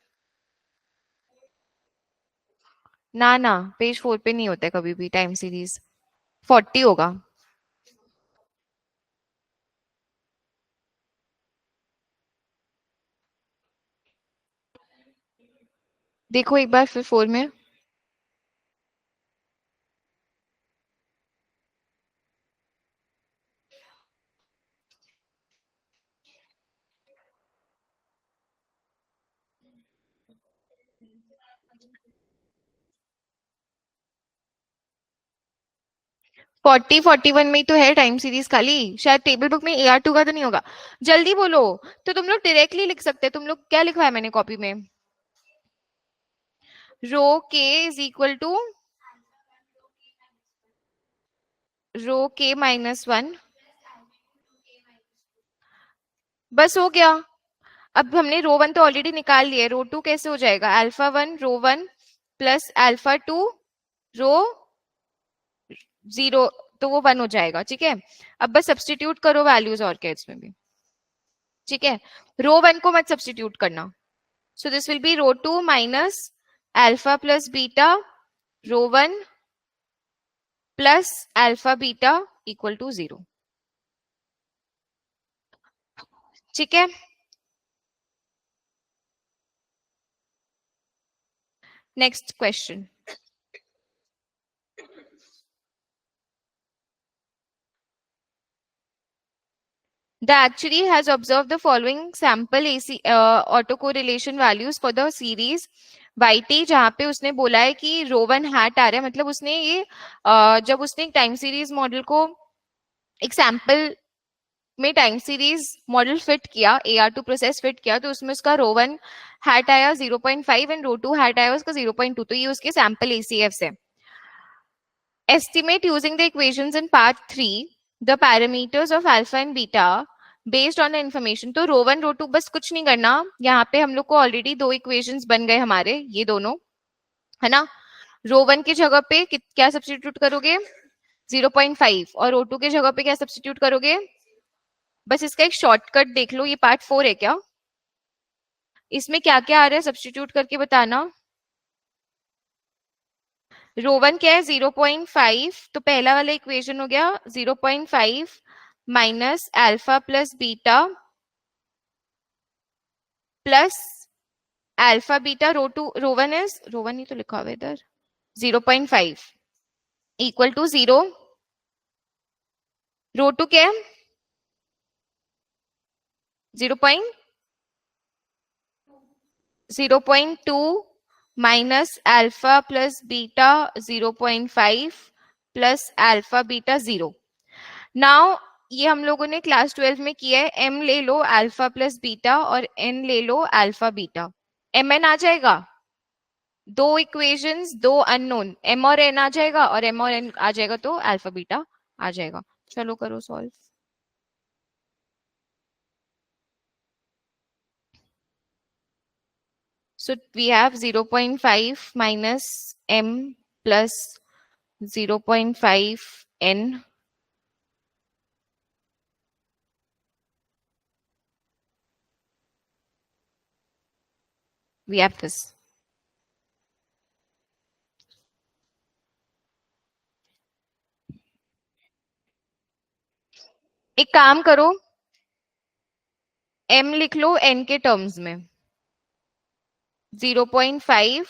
ना ना, पेज 4 पे नहीं होता है कभी भी टाइम सीरीज, 40 होगा। देखो एक बार फिर 4 में। फोर्टी 41 में ही तो है टाइम सीरीज खाली, शायद टेबल बुक में AR2 का तो नहीं होगा। जल्दी बोलो। तो तुम लोग डायरेक्टली लिख सकते हैं। तुम लोग क्या लिखवा है मैंने कॉपी में? रो के इज इक्वल टू रो के -1। बस हो गया। अब हमने रो 1 तो ऑलरेडी निकाल लिया, रो 2 कैसे हो जाएगा? α1 रो 1 प्लस α2 रो 0, तो वो 1 हो जाएगा। ठीक है, अब बस सब्सटीट्यूट करो वैल्यूज और क्या इसमें भी। ठीक है, रो 1 को मत सब्सटीट्यूट करना। So this will be rho 2 minus alpha plus beta rho 1 plus alpha beta equal to 0। ठीक है, next question. The actuary has observed the following sample AC autocorrelation values for the series YT, जहाँ पे उसने बोला है कि रो 1 hat आ रहा है, मतलब उसने ये जब उसने एक टाइम सीरीज मॉडल को एक सैंपल में टाइम सीरीज मॉडल फिट किया, AR2 प्रोसेस फिट किया, तो उसमें उसका रो 1 हैट आया 0.5 एंड रो 2 हैट आया उसका 0.2। तो ये उसके सैंपल ACFs है। Estimate using the equations in part 3 the parameters of alpha and beta based on the information। तो रो 1 रो 2 बस कुछ नहीं करना, यहाँ पे हम लोग को ऑलरेडी दो इक्वेशंस बन गए हमारे, ये दोनों है ना। रो 1 की जगह पे क्या सब्स्टिट्यूट करोगे? 0.5, और रो 2 की जगह पे क्या सब्स्टिट्यूट करोगे? बस इसका एक शॉर्टकट देख लो, ये पार्ट 4 है क्या? इसमें क्या क्या आ रहा है सब्स्टिट्यूट करके बताना। रो 1 क्या है? 0.5, तो पहला वाला इक्वेशन हो गया 0.5 minus alpha plus beta plus alpha beta rho 2 rho 1 is rho 1 ही तो लिखा हुआ है इधर 0.5 इक्वल टू 0। रो 2 क्या है? 0.2 minus alpha plus beta 0.5 plus alpha beta 0। Now ये हम लोगों ने क्लास 12 में किया है। m ले लो अल्फा प्लस बीटा और n ले लो अल्फा बीटा, mn आ जाएगा। दो इक्वेशंस दो अननोन, m और n आ जाएगा, और m और n आ जाएगा तो अल्फा बीटा आ जाएगा। चलो करो solve. So we have 0.5 minus m plus 0.5 n. We have this. एक काम करो, m लिख लो n के टर्म्स में, 0.5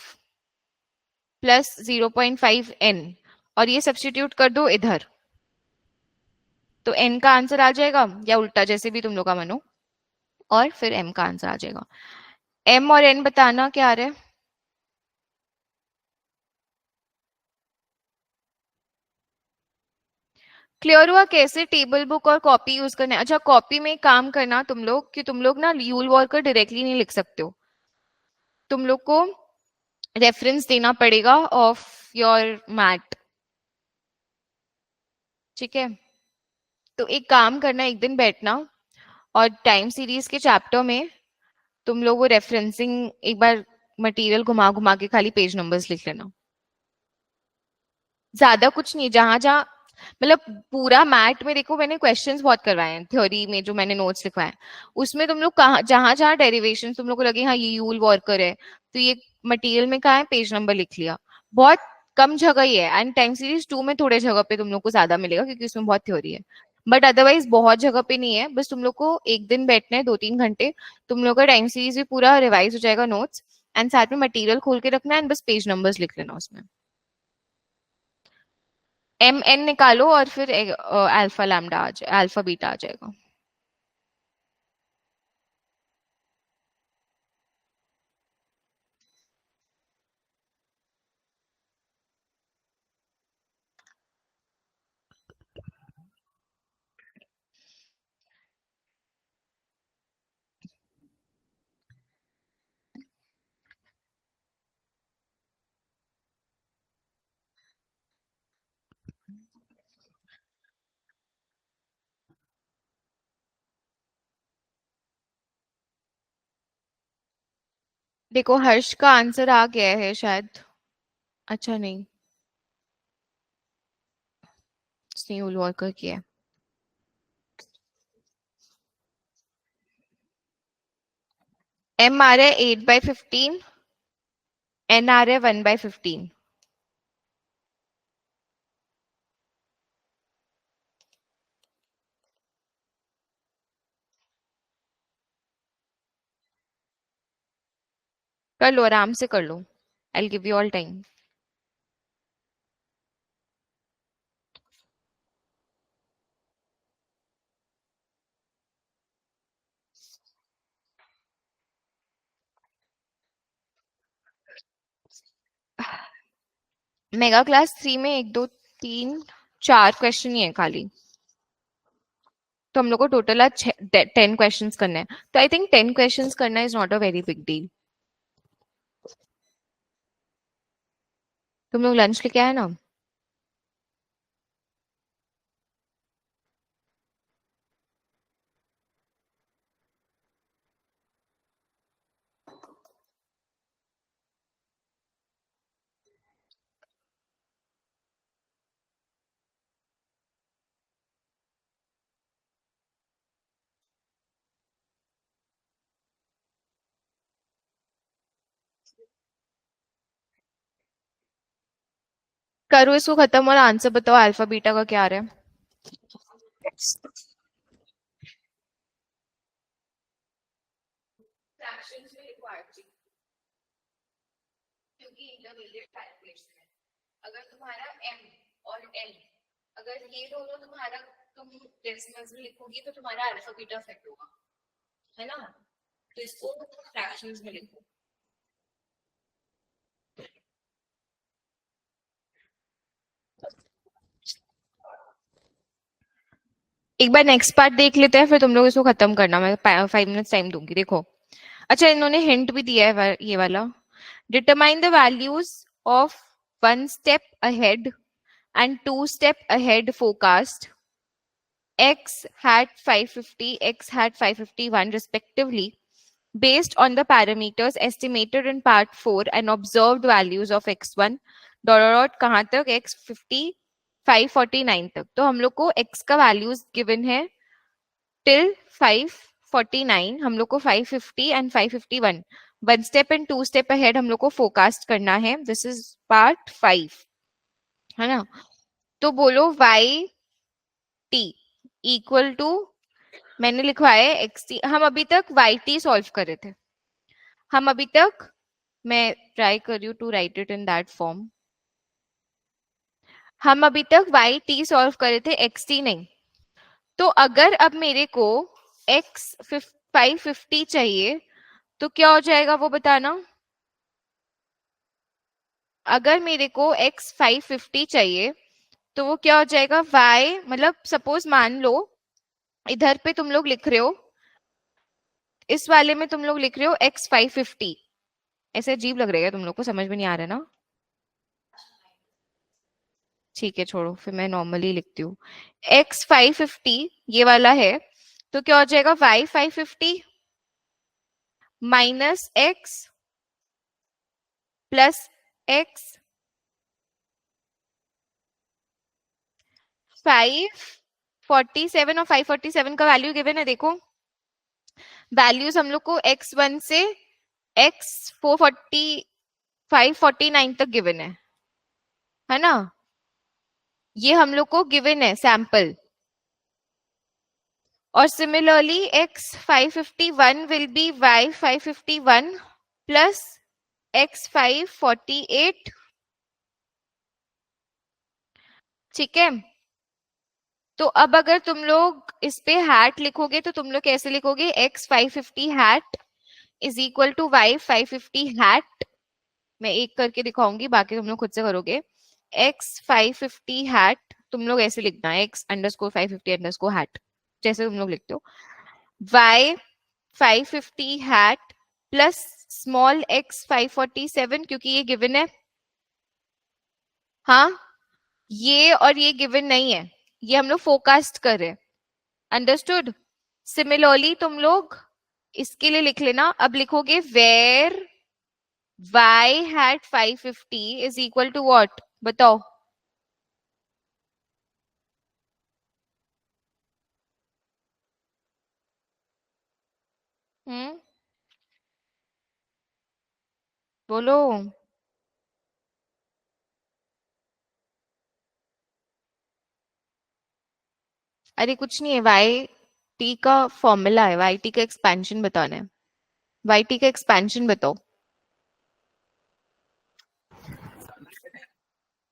प्लस 0.5 n, और ये सब्स्टिट्यूट कर दो इधर, तो n का आंसर आ जाएगा, या उल्टा जैसे भी तुम लोग का मानो, और फिर m का आंसर आ जाएगा। m और n बताना क्या आ रहा है। क्लियर हुआ कैसे टेबल बुक और कॉपी यूज करना है? अच्छा, कॉपी में काम करना तुम लोग कि तुम लोग ना यूल वॉर्कर डायरेक्टली नहीं लिख सकते हो, तुम लोग को रेफरेंस देना पड़ेगा ऑफ योर मैट। ठीक है, तो एक काम करना, एक दिन बैठना और टाइम सीरीज के चैप्टर में तुम लोग वो रेफरेंसिंग एक बार मटेरियल घुमा घुमा के खाली पेज नंबर्स लिख लेना। ज्यादा कुछ नहीं, जहां जहां मतलब पूरा मैथ में देखो मैंने क्वेश्चंस बहुत करवाए हैं, थ्योरी में जो मैंने नोट्स लिखवाए हैं उसमें तुम लोग कहाँ जहां जहां डेरिवेशन तुम लोग को लगे हाँ ये यूल वॉर्कर है, तो ये मटेरियल में कहा है पेज नंबर लिख लिया। बहुत कम जगह ही है, एंड टाइम सीरीज 2 में थोड़े जगह पे तुम लोग को ज्यादा मिलेगा क्योंकि उसमें बहुत थ्योरी है, बट अदरवाइज बहुत जगह पे नहीं है। बस तुम लोग को एक दिन बैठना है 2-3 घंटे, तुम लोग का टाइम सीरीज भी पूरा रिवाइज हो जाएगा नोट्स, एंड साथ में मटेरियल खोल के रखना है एंड बस पेज नंबर्स लिख लेना उसमें। एम एन निकालो और फिर अल्फा लैम्डा आ जाए, अल्फा बीटा आ जाएगा। देखो हर्ष का आंसर आ गया है शायद। अच्छा नहीं, स्नेहुल वॉकर की है। एम आ रहा है 8/15, एन आ रहा है 1/15। कर लो, आराम से कर लो, I give you all time. Mega class 3 में 1 2 3 4 क्वेश्चन ही है खाली, तो हम लोग को टोटल आज 10 क्वेश्चंस करने हैं, तो आई थिंक 10 क्वेश्चंस करना is not a very big deal. तुम लोग लंच लेके आए ना? करो इसको खत्म और आंसर बताओ अल्फा बीटा का क्या आ रहा है। फ्रैक्शंस में लिखो RG, क्योंकि इंटरमीडिएट कैलकुलेशन है। अगर तुम्हारा m और n, अगर ये दोनों तुम्हारा तुम डेसिमल्स में लिखोगी तो तुम्हारा अल्फा बीटा इफेक्ट होगा, है ना? तो इसको फ्रैक्शंस में लिखो। एक बार नेक्स्ट पार्ट देख लेते हैं, फिर तुम लोग इसको खत्म करना, मैं 5 मिनट्स टाइम दूंगी। देखो अच्छा इन्होंने हिंट भी दिया है ये वाला, determine the values of 1 step ahead and 2 step ahead forecast, x had 550, x had 551 respectively, based on the parameters estimated in part 4 and observed values of x1 dot कहां तक x50 549 तक। तो हम लोग को x का वैल्यूज गिवन है till 549, हम लोग को 550 and 551 1 step and 2 step ahead हम लोग को फोरकास्ट करना है। दिस इज पार्ट 5, है ना? तो बोलो y t इक्वल टू, मैंने लिखवाया है एक्स टी, हम अभी तक वाई टी सॉल्व कर रहे थे, हम अभी तक, मैं ट्राई कर रही हूँ to write it in that form, हम अभी तक वाई टी सॉल्व कर रहे थे, एक्स टी नहीं। तो अगर अब मेरे को एक्स 550 चाहिए तो क्या हो जाएगा वो बताना। अगर मेरे को x 550 चाहिए तो वो क्या हो जाएगा, y मतलब सपोज मान लो इधर पे तुम लोग लिख रहे हो, इस वाले में तुम लोग लिख रहे हो x 550, ऐसे अजीब लग रहा है तुम लोग को, समझ में नहीं आ रहा ना? ठीक है छोड़ो, फिर मैं नॉर्मली लिखती हूँ। x 550 ये वाला है, तो क्या हो जाएगा y 550 minus x plus x 547 और 547 का वैल्यू गिवन है। देखो वैल्यूज हम लोग को x1 से x 549 तक गिवन है ना? ये हम लोग को गिवन है सैंपल। और similarly x 551 will be y 551 plus x 548। ठीक है, तो अब अगर तुम लोग इस पे हैट लिखोगे तो तुम लोग कैसे लिखोगे? x 550 hat is equal to y 550 hat. मैं एक करके दिखाऊंगी, बाकी तुम लोग खुद से करोगे। x 550 हैट तुम लोग ऐसे लिखना है, x अंडरस्कोर 550 अंडरस्कोर हैट, जैसे तुम लोग लिखते हो। y 550 hat plus small x 547, क्योंकि ये गिवन है। हाँ, ये और ये गिवन नहीं है, ये हम लोग फोरकास्ट कर रहे हैं। अंडरस्टूड? सिमिलरली तुम लोग इसके लिए लिख लेना। अब लिखोगे where y hat 550 is equal to what? बताओ। हम्म, बोलो। अरे कुछ नहीं है, वाई टी का फॉर्मूला है, वाई टी का एक्सपेंशन बताना है। वाई टी का एक्सपेंशन बताओ।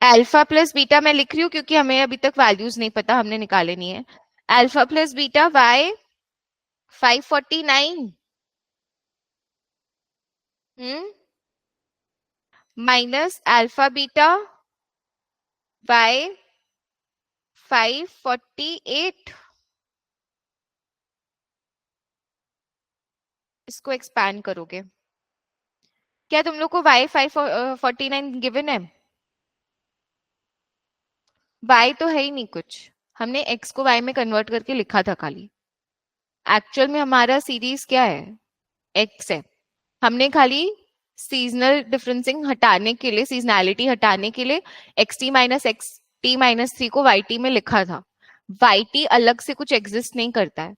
अल्फा प्लस बीटा मैं लिख रही हूँ क्योंकि हमें अभी तक वैल्यूज नहीं पता, हमने निकाले नहीं है। Alpha plus beta Y 549 minus alpha beta Y 548। इसको एक्सपैंड करोगे। क्या तुम लोग को y 549 गिवन है? y तो है ही नहीं कुछ, हमने x को y में कन्वर्ट करके लिखा था खाली। एक्चुअल में हमारा सीरीज क्या है? x है। हमने खाली सीजनल डिफरेंसिंग हटाने के लिए, सीजनैलिटी हटाने के लिए x T minus x T minus three को वाई टी में लिखा था। वाई टी अलग से कुछ एग्जिस्ट नहीं करता है,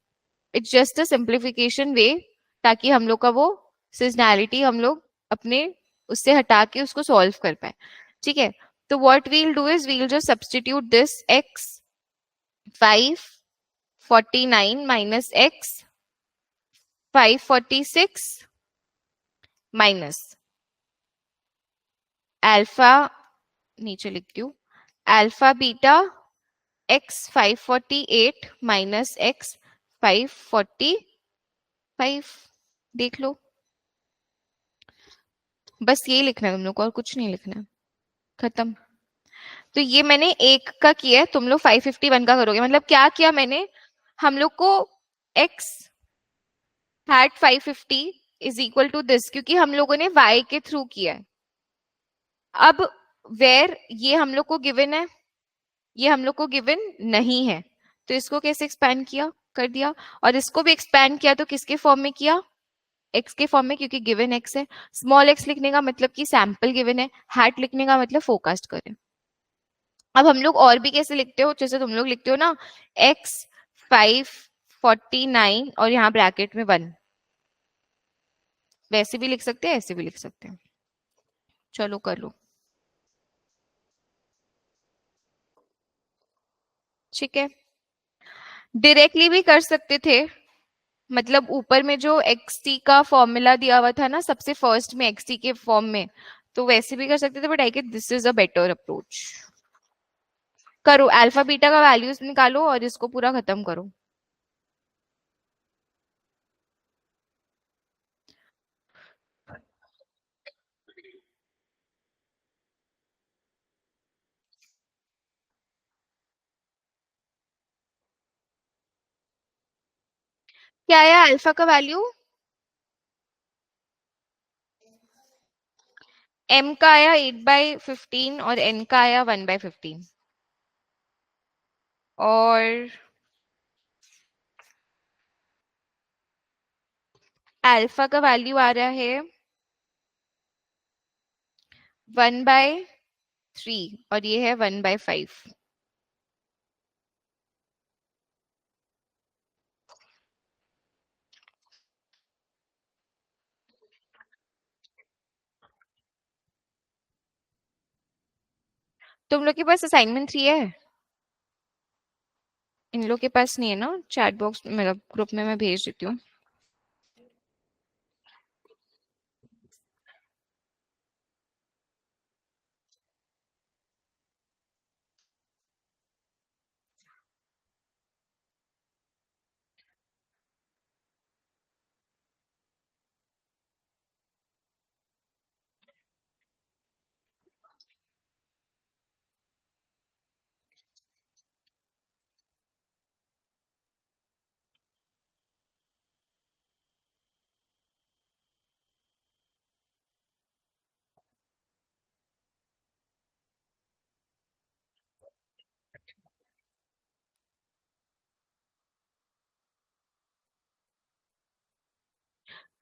इट्स जस्ट अ सिंप्लीफिकेशन वे, ताकि हम लोग का वो सीजनैलिटी हम लोग अपने उससे हटा के उसको सॉल्व कर पाए। ठीक है, तो what we'll do is we'll just substitute this x 549 minus x 546 minus alpha, नीचे लिखती हूँ, alpha beta x 548 minus x 545। देख लो, बस ये लिखना है तुम लोग को, और कुछ नहीं लिखना है। खत्म। तो ये मैंने एक का किया है, तुम लोग 551 का करोगे। मतलब क्या किया मैंने, हम लोग को x hat 550 is equal to this, क्योंकि हम लोगों ने y के थ्रू किया है। अब वेर ये हम लोग को गिवन है, ये हम लोग को गिवन नहीं है, तो इसको कैसे एक्सपैंड किया, कर दिया। और इसको भी एक्सपैंड किया तो किसके फॉर्म में किया? x के फॉर्म में, क्योंकि गिवन x है। स्मॉल x लिखने का मतलब कि सैंपल गिवन है, हैट लिखने का मतलब फोरकास्ट करें। अब हम लोग और भी कैसे लिखते हो, जैसे तुम लोग लिखते हो ना x 549 और यहाँ ब्रैकेट में 1, वैसे भी लिख सकते हैं, ऐसे भी लिख सकते हैं। चलो कर लो। ठीक है, डायरेक्टली भी कर सकते थे, मतलब ऊपर में जो xt का फॉर्मूला दिया हुआ था ना सबसे फर्स्ट में xt के फॉर्म में, तो वैसे भी कर सकते थे, but I guess this is a better approach. करो, अल्फा बीटा का वैल्यूज निकालो और इसको पूरा खत्म करो। क्या आया अल्फा का वैल्यू? m का आया 8/15 और n का आया 1/15। और अल्फा का वैल्यू आ रहा है 1/3 और ये है 1/5। तुम लोग के पास असाइनमेंट 3 है? इन लोग के पास नहीं है ना? चैट बॉक्स मतलब ग्रुप में मैं भेज देती हूँ।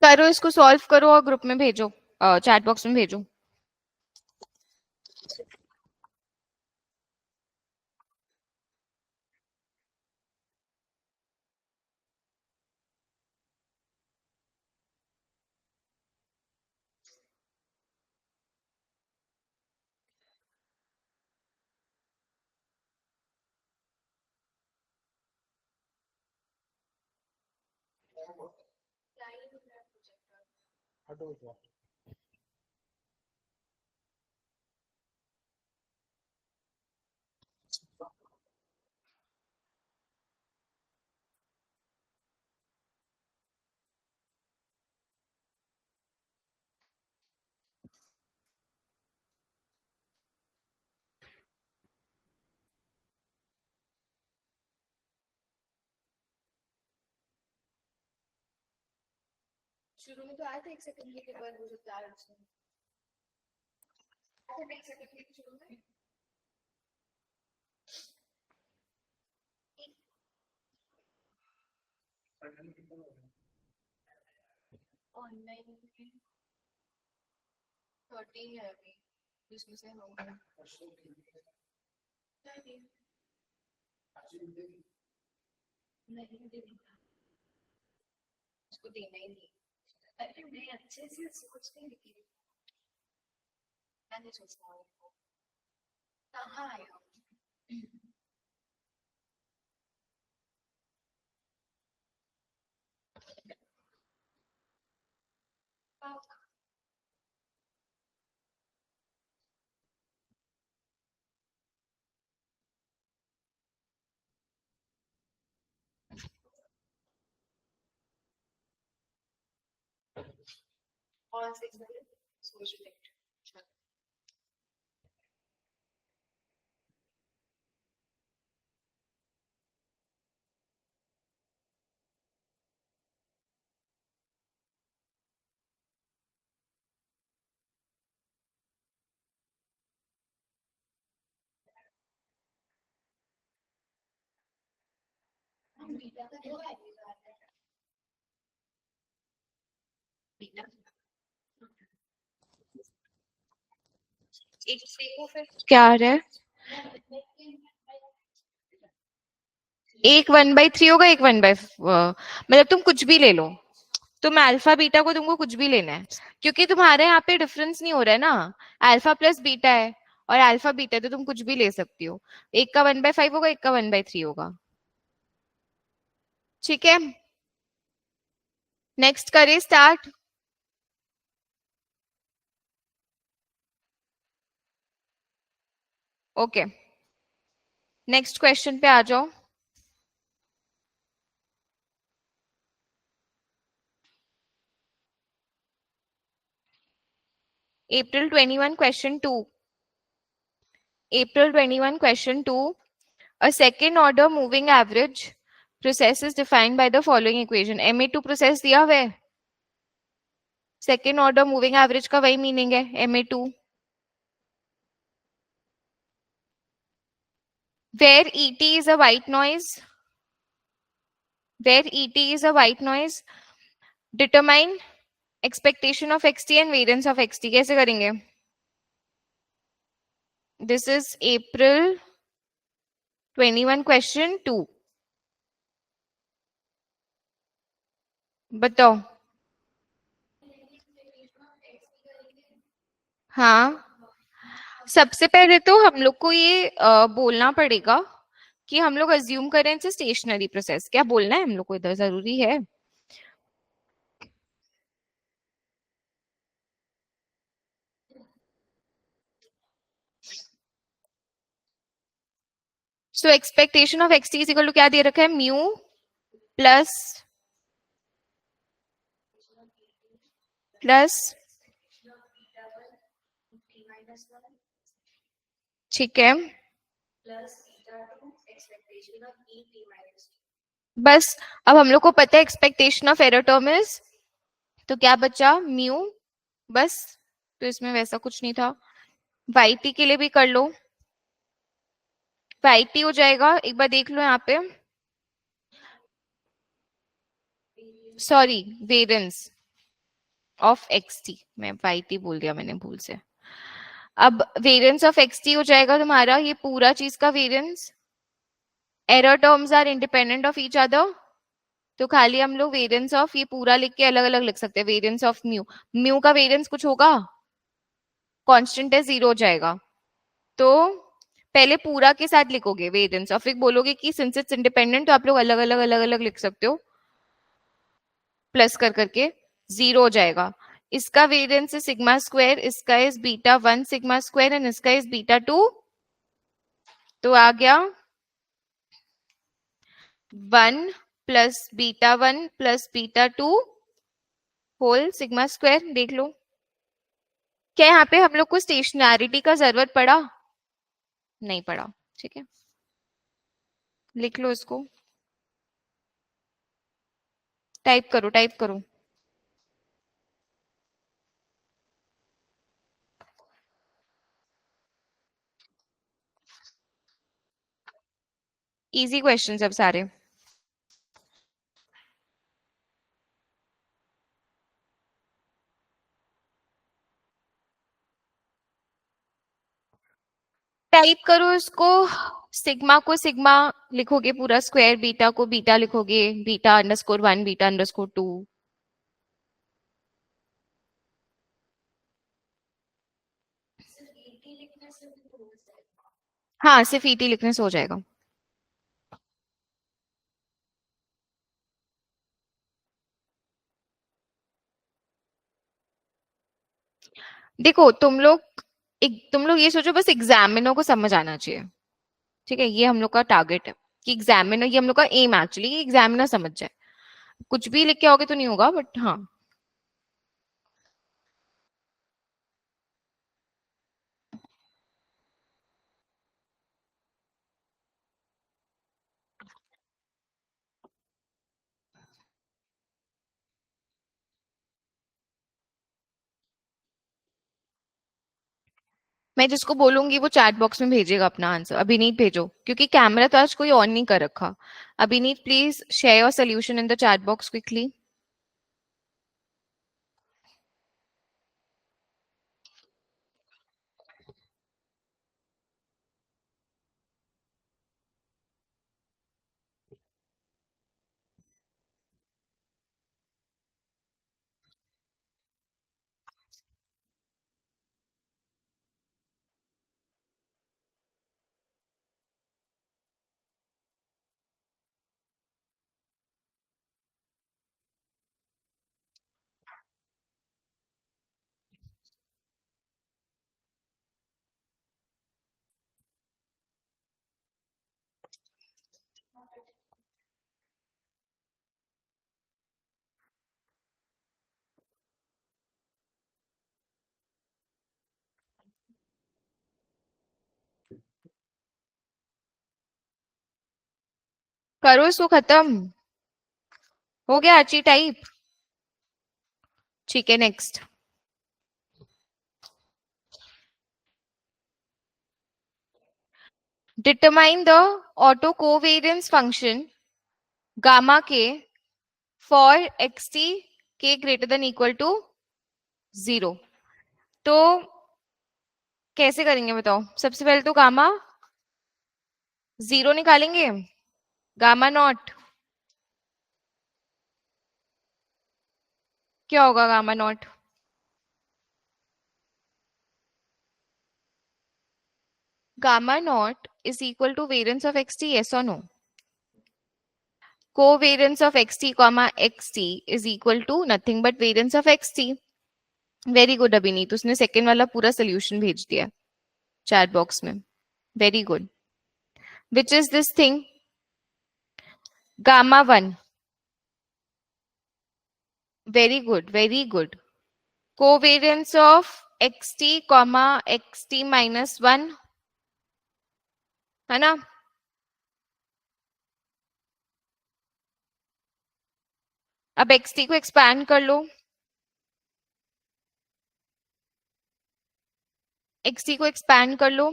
करो, इसको सॉल्व करो और ग्रुप में भेजो, चैट बॉक्स में भेजो। शुरू में तो आया था 1 सेकंड के बाद हो सकता है शुरू में। ऑनलाइन 13 है अभी, जिसमें से हम नहीं उसको देना ही नहीं। अरे मैं अच्छे से सोच नहीं लिखी, मैंने सोचा कहाँ आया। और से सोच रही बीटा का जो है बीटा एक देखो फिर क्या आ रहा है। एक 1/3 होगा, एक 1/, मतलब तुम कुछ भी ले लो, तुम अल्फा बीटा को तुमको कुछ भी लेना है, क्योंकि तुम्हारे यहाँ पे डिफरेंस नहीं हो रहा है ना, अल्फा प्लस बीटा है और अल्फा बीटा है, तो तुम कुछ भी ले सकती हो। एक का 1/5 होगा, एक का 1/3 होगा। ठीक है, नेक्स्ट करें स्टार्ट। ओके, नेक्स्ट क्वेश्चन पे आ जाओ। April 21 question 2, April 21 question 2, a second order moving average process is defined by the following equation। Ma2 process दिया हुआ है, सेकेंड ऑर्डर मूविंग एवरेज का वही मीनिंग है Ma2। where et is a white noise, where et is a white noise, determine expectation of xt and variance of xt. कैसे करेंगे? This is April 21 question 2. बताओ. हाँ, सबसे पहले तो हम लोग को ये बोलना पड़ेगा कि हम लोग अज्यूम करें इट्स स्टेशनरी प्रोसेस. क्या बोलना है हम लोग को इधर? जरूरी है. So expectation of X T is equal to क्या दे रखा है? म्यू प्लस प्लस, ठीक है, बस. अब हम लोग को पता है expectation of error term is, तो क्या बचा? म्यू, बस. तो इसमें वैसा कुछ नहीं था. वाई टी के लिए भी कर लो. वाई टी हो जाएगा, एक बार देख लो यहाँ पे. Sorry, variance of X T, मैं वाई टी बोल दिया मैंने भूल से. अब वेरिएंस ऑफ एक्स टी हो जाएगा तुम्हारा ये पूरा चीज का variance. Error terms are independent of each other, तो खाली हम लोग वेरिएंस ऑफ ये पूरा लिख के अलग अलग लिख सकते हैं. वेरिएंस ऑफ म्यू, म्यू का वेरिएंस कुछ होगा? कांस्टेंट है, 0 हो जाएगा. तो पहले पूरा के साथ लिखोगे वेरिएंस, और फिर बोलोगे कि सिंस इट्स इंडिपेंडेंट तो आप लोग अलग अलग लिख सकते हो प्लस कर करके. 0 हो जाएगा. इसका वेरिएंस है सिग्मा स्क्वायर, इसका is beta 1 sigma square and इसका इज बीटा 2. तो आ गया 1 plus beta 1 plus beta 2 whole sigma square. देख लो क्या यहाँ पे हम लोग को स्टेशनैरिटी का जरूरत पड़ा? नहीं पड़ा. ठीक है, लिख लो इसको. टाइप करो, टाइप करो. इजी क्वेश्चन सब सारे. टाइप करो इसको. सिग्मा को सिग्मा लिखोगे पूरा स्क्वायर, बीटा को बीटा लिखोगे, बीटा अंडरस्कोर 1 बीटा अंडरस्कोर 2. हाँ, सिर्फ ईटी लिखने से हो जाएगा. देखो तुम लोग ये सोचो बस एग्जामिनर को समझ आना चाहिए. ठीक है, ये हम लोग का टारगेट है कि एग्जामिनर, ये हम लोग का एम एक्चुअली एग्जामिनर समझ जाए. कुछ भी लिख के आओगे तो नहीं होगा, बट हाँ. मैं जिसको बोलूंगी वो चैट बॉक्स में भेजेगा अपना आंसर. अभिनीत भेजो, क्योंकि कैमरा तो आज कोई ऑन नहीं कर रखा. अभिनीत please share your solution in the chat box quickly. करो इसको खत्म. हो गया अच्छी टाइप. ठीक है, next. Determine the auto covariance function gamma के फॉर xt के ग्रेटर देन इक्वल टू 0। तो कैसे करेंगे बताओ? सबसे पहले तो गामा 0 निकालेंगे, गामा नॉट क्या होगा? Gamma not gamma naught is equal to variance of xt, yes or no? Covariance of xt comma xt is equal to nothing but variance of xt. Very good अभिनीत, उसने second वाला पूरा solution भेज दिया chat box में। Very good. Which is this thing? Gamma 1। Very good, very good. Covariance of xt comma xt minus 1 है ना? अब xt को एक्सपैंड कर लो, xt को एक्सपैंड कर लो,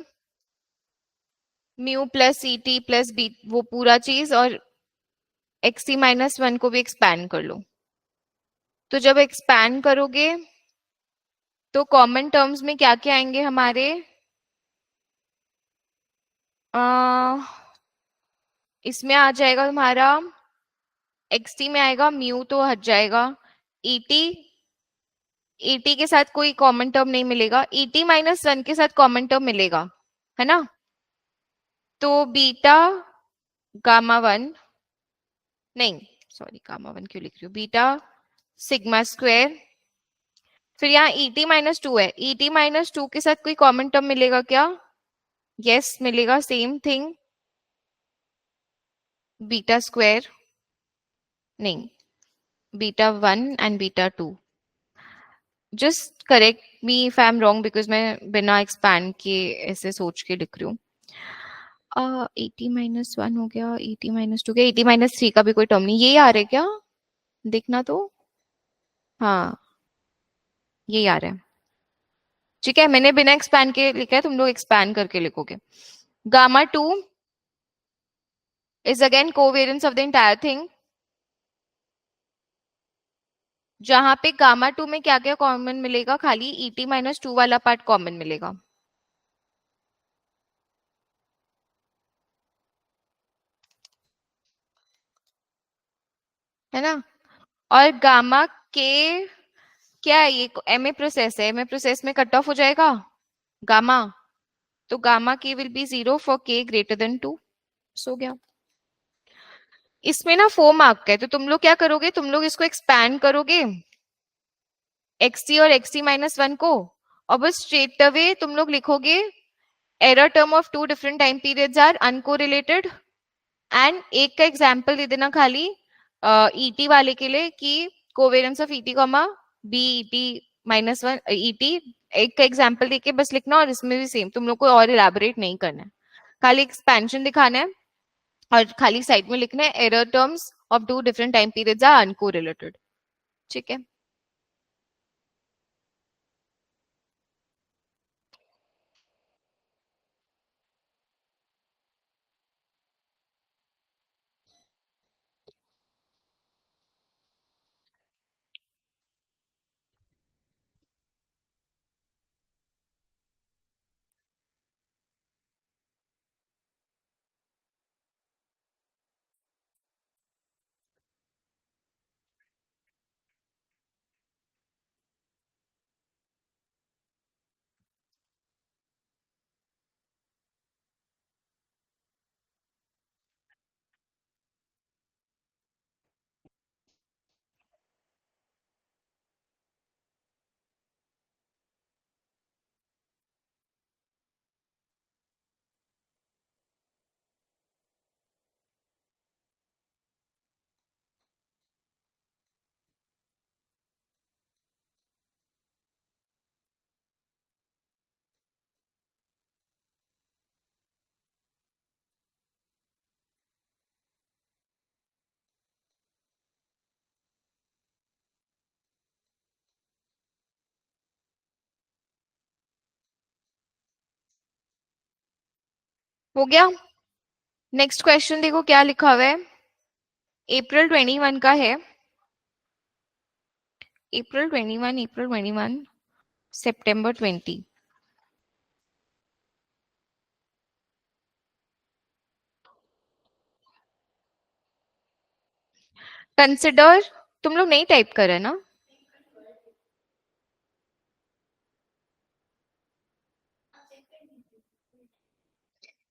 mu plus C T plus B, वो पूरा चीज, और xt माइनस 1 को भी एक्सपैंड कर लो। तो जब एक्सपैंड करोगे तो कॉमन टर्म्स में क्या क्या आएंगे हमारे? इसमें आ जाएगा तुम्हारा xt में आएगा म्यू, तो हट जाएगा। ईटी, ईटी के साथ कोई कॉमन टर्म नहीं मिलेगा, ईटी माइनस 1 के साथ कॉमन टर्म मिलेगा, है ना? तो बीटा गामा 1, नहीं सॉरी गामा 1 क्यों लिख रही हूँ, बीटा सिग्मा स्क्वायर। फिर यहाँ ईटी माइनस 2 है, ईटी माइनस 2 के साथ कोई कॉमन टर्म मिलेगा क्या? यस मिलेगा, सेम थिंग, बीटा स्क्वायर, नहीं beta 1 and beta 2। Just correct me if I am wrong, because मैं बिना एक्सपैंड के ऐसे सोच के लिख रही हूँ। 80 - 1 हो गया, 80 - 2 गया, 80 - 3 का भी कोई टर्म नहीं, ये आ रहा है क्या? देखना तो, हाँ ये आ रहा है। ठीक है, मैंने बिना एक्सपैंड के लिखा है, तुम लोग एक्सपैंड करके लिखोगे। Gamma 2 is again covariance of the entire thing, जहां पे गामा 2 में क्या क्या कॉमन मिलेगा? खाली ईटी माइनस 2 वाला पार्ट कॉमन मिलेगा, है ना? और गामा के क्या है? ये एमए प्रोसेस है, एमए प्रोसेस में कट ऑफ हो जाएगा गामा, तो गामा के विल बी 0 फॉर के ग्रेटर देन 2। सो गया। इसमें ना 4 मार्क का है, तो तुम लोग क्या करोगे? तुम लोग इसको एक्सपैंड करोगे xt और xt माइनस 1 को, और बस स्ट्रेट अवे तुम लोग लिखोगे error term of 2 different time periods are uncorrelated. And एक का एग्जाम्पल दे देना खाली ईटी वाले के लिए कि covariance of ET comma B ET minus 1 ET, एक का एग्जाम्पल देके बस लिखना, और इसमें भी सेम, तुम लोग को और इलेबोरेट नहीं करना है, खाली एक्सपेंशन दिखाना है और खाली साइड में लिखना है error terms of 2 different time periods are uncorrelated. ठीक है, हो गया। नेक्स्ट क्वेश्चन देखो क्या लिखा हुआ है, अप्रैल 21 का है, अप्रैल 21, सितंबर 20। कंसिडर, तुम लोग नहीं टाइप कर रहे ना?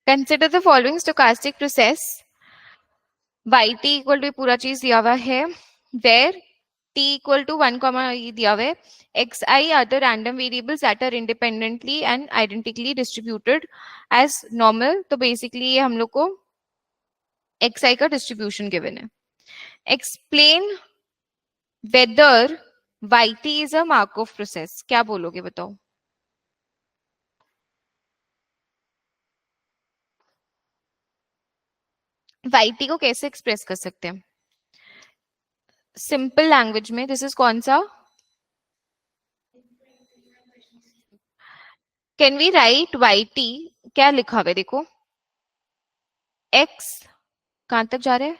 Consider the following stochastic process, yt equal to पूरा चीज दिया हुआ है, वेर t इक्वल टू 1, ये दिया हुआ है, xi are the random variables that are independently and identically distributed as normal. तो बेसिकली ये हम लोग को xi का डिस्ट्रीब्यूशन गिवन है। Explain whether yt is a Markov process, क्या बोलोगे बताओ? yt को कैसे एक्सप्रेस कर सकते हैं सिंपल लैंग्वेज में? दिस इज कौन सा? कैन वी राइट yt, क्या लिखा हुआ है देखो, x कहां तक जा रहे हैं,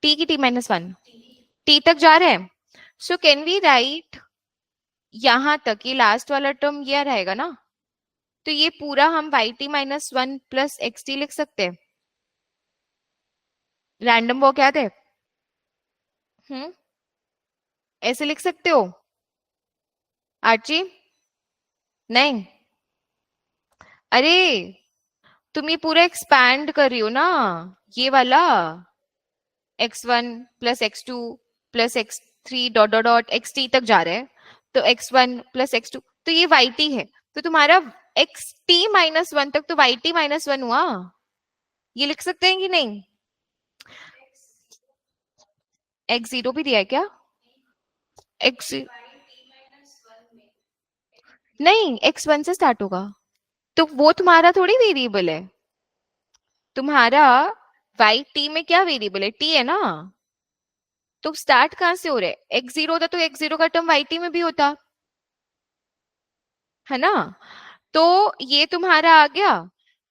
t की t-1 t तक जा रहे हैं। सो कैन वी राइट यहां तक, ये लास्ट वाला टर्म ये रहेगा ना, तो ये पूरा हम yt-1 प्लस xt लिख सकते हैं। रैंडम वॉक याद है? ऐसे लिख सकते हो आर्ची? नहीं, अरे तुम ये पूरा एक्सपैंड कर रही हो ना, ये वाला x1 plus x2 plus x3 dot dot dot xt तक जा रहे हैं, तो x1 प्लस x2, तो ये yt है, तो तुम्हारा xt-1 तक तो yt-1 हुआ। ये लिख सकते हैं कि नहीं? x0 भी दिया है क्या? x नहीं, x1 से स्टार्ट होगा, तो वो तुम्हारा थोड़ी वेरिएबल है, तुम्हारा yt में क्या वेरिएबल है? t है ना, तो स्टार्ट कहां से हो रहा है? x0 होता तो x0 का टर्म yt में भी होता है ना, तो ये तुम्हारा आ गया।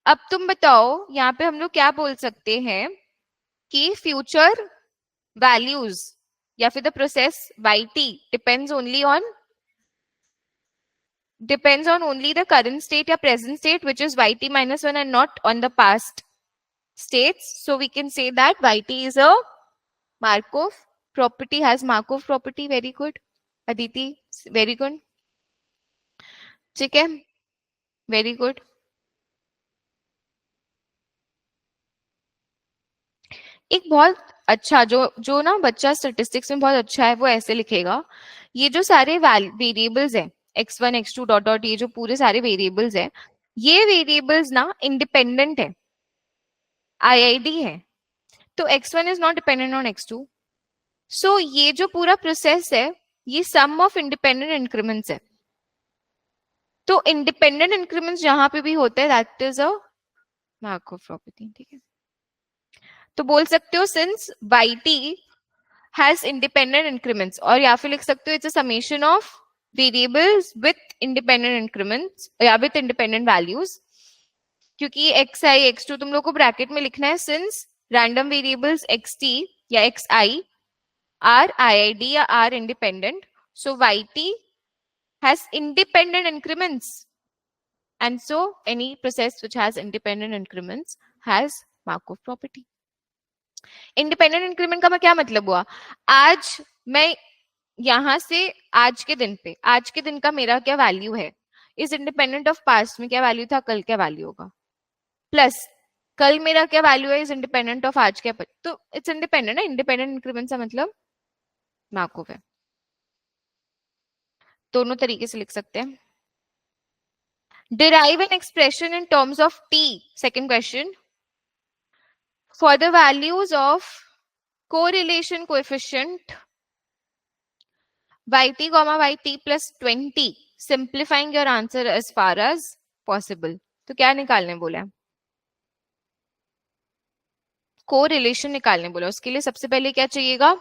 अब तुम बताओ यहाँ पे हम लोग क्या बोल सकते हैं कि फ्यूचर वैल्यूज या फिर the process yt depends on only the current state या present state which is yt-1 and not on the past states. So we can say that yt is a Markov property, has Markov property. Very good Aditi, very good, ठीक है, very good. एक बहुत अच्छा जो जो ना बच्चा statistics में बहुत अच्छा है वो ऐसे लिखेगा, ये जो सारे वेरिएबल्स है x1 x2 डॉट डॉट, ये जो पूरे सारे वेरिएबल्स है, ये वेरिएबल्स ना इंडिपेंडेंट है, IID है, तो x1 is not dependent on x2। सो ये जो पूरा प्रोसेस है ये सम ऑफ इंडिपेंडेंट इंक्रीमेंट्स है, तो इंडिपेंडेंट इंक्रीमेंट्स जहां पे भी होते हैं that is a Markov property, ठीक है। तो बोल सकते हो since yt has independent increments, और या फिर लिख सकते हो it's a summation of variables with independent increments या विथ इंडिपेंडेंट वैल्यूज, क्योंकि xi x2 तुम लोग को ब्रैकेट में लिखना है सिंस रैंडम वेरिएबल्स xt या xi आर IID या are independent, so yt has independent increments, and so any process which has independent increments has Markov property. Independent increment का मैं क्या मतलब हुआ, आज मैं यहां से आज के दिन पे, आज के दिन का मेरा क्या वैल्यू है इज इंडिपेंडेंट ऑफ पास्ट में क्या वैल्यू था, कल क्या वैल्यू होगा, प्लस कल मेरा क्या वैल्यू है इज इंडिपेंडेंट ऑफ आज क्या, तो इट्स इंडिपेंडेंट ना, इंडिपेंडेंट इंक्रीमेंट का मतलब मार्कोव है। दोनों तरीके से लिख सकते हैं। Derive an expression in terms of t. Second question. For the values of correlation coefficient yt comma yt plus 20, simplifying your answer as far as possible. तो क्या निकालने बोला है? कोरिलेशन निकालने बोला, उसके लिए सबसे पहले क्या चाहिएगा,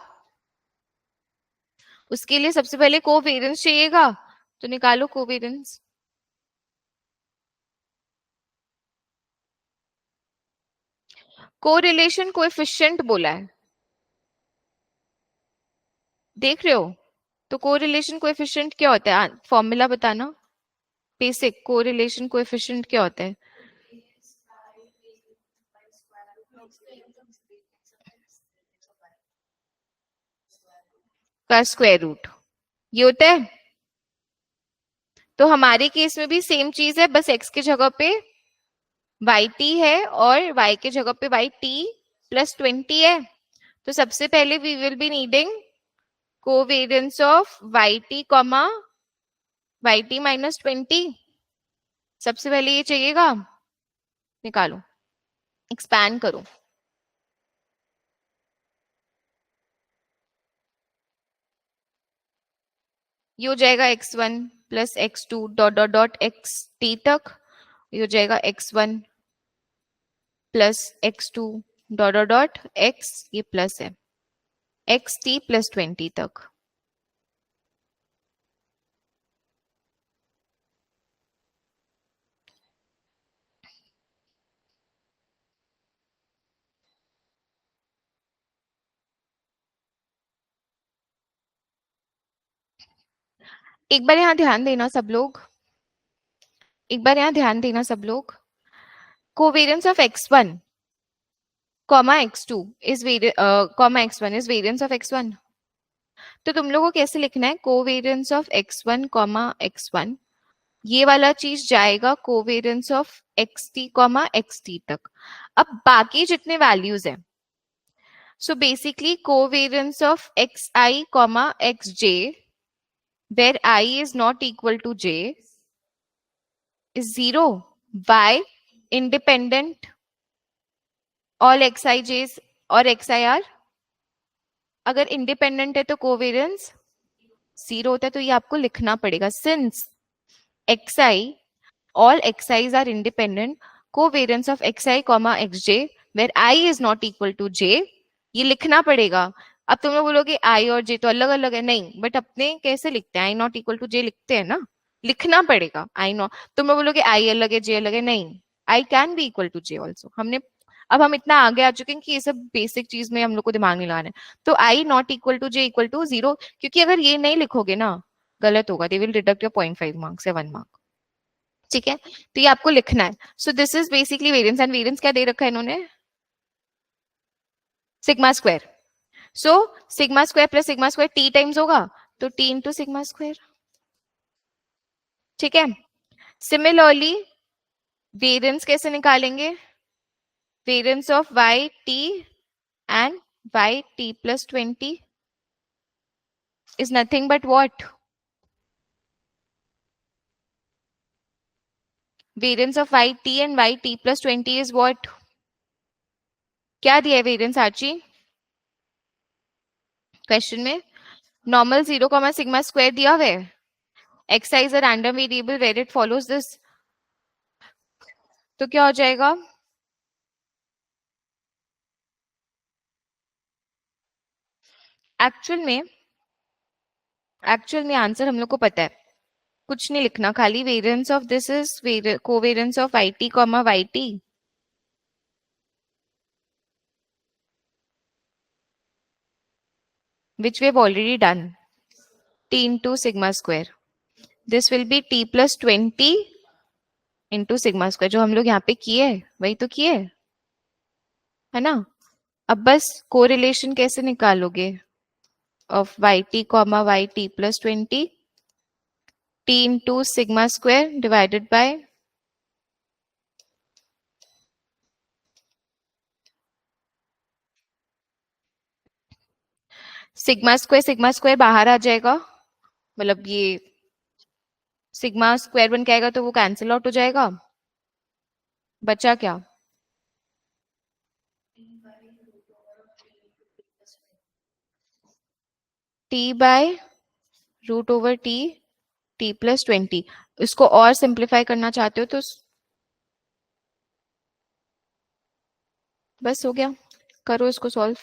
उसके लिए सबसे पहले कोवेरियंस चाहिएगा, तो निकालो कोवेरियंस। कोरिलेशन कोएफिशिएंट बोला है, देख रहे हो? तो कोरिलेशन कोएफिशिएंट क्या होता है? फॉर्मूला बताना, बेसिक कोरिलेशन कोएफिशिएंट क्या होता है? का स्क्वायर रूट, ये होता है। तो हमारे केस में भी सेम चीज है, बस x की जगह पे yt है और y की जगह पे yt प्लस 20 है। तो सबसे पहले we will be needing covariance of yt comma yt minus 20। सबसे पहले ये चाहिएगा, निकालो, एक्सपैंड करो। ये हो जाएगा x1 plus x2 dot dot dot xt तक, ये हो जाएगा x1 plus x2 dot dot dot x, ये प्लस है xt प्लस 20 तक। एक बार यहाँ ध्यान देना सब लोग, एक बार यहाँ ध्यान देना सब लोग। Covariance of x1 comma x2 is comma x1 is variance of x1। तो तुम लोगों को कैसे लिखना है? Covariance of x1 comma x1, ये वाला चीज जाएगा covariance of xt comma xt तक। अब बाकी जितने वैल्यूज है, so basically covariance of xi comma xj where I is not equal to j is 0. Why? Independent all xij's और xir अगर इंडिपेंडेंट है तो कोवेरियंस 0 होता है। तो ये आपको लिखना पड़ेगा, since xi all xi's are independent, covariance of xi comma xj where I is not equal to j, ये लिखना पड़ेगा। अब तुम लोग बोलोगे i और j तो अलग अलग है, नहीं, बट अपने कैसे लिखते हैं? i not equal to j लिखते हैं ना, लिखना पड़ेगा i नॉट। तुम लोग बोलोगे i अलग है j अलग है, नहीं, i can be equal to j also. हमने अब हम इतना आगे आ चुके हैं कि ये सब बेसिक चीज में हम लोग को दिमाग नहीं लगाना है। तो i not equal to j equal to 0, क्योंकि अगर ये नहीं लिखोगे ना गलत होगा, they will deduct your 0.5 marks या 1 मार्क। ठीक है, तो ये आपको लिखना है। So this is basically variance, and variance क्या दे रखा है इन्होंने? Sigma square. So sigma square plus sigma square T times होगा, तो टी इंटू सिग्मा स्क्वायर। ठीक है, सिमिलरली वेरिएंस कैसे निकालेंगे? Variance of Y T and Y T plus 20 is nothing but what? Variance of Y T and Y T plus 20 is what? क्या दिया है variance Archi question में? नॉर्मल 0 कॉमा सिग्मा स्क्वायर दिया हुआ है। xi is a random variable where it follows this, तो क्या हो जाएगा? एक्चुअल में आंसर हम लोग को पता है, कुछ नहीं लिखना, खाली variance of this is covariance of yt comma yt, which we have already done, t into sigma square. This will be t plus 20 into sigma square, जो हम लोग यहाँ पे किए वही तो किए है ना। अब बस कोरिलेशन कैसे निकालोगे? Of yt comma yt plus 20, t into sigma square divided by sigma square बाहर आ जाएगा, मतलब ये सिग्मा स्क्वायर बन के आएगा तो वो कैंसिल आउट हो जाएगा। बचा क्या? t by root over t plus 20। इसको और सिंप्लीफाई करना चाहते हो तो बस हो गया, करो इसको सॉल्व।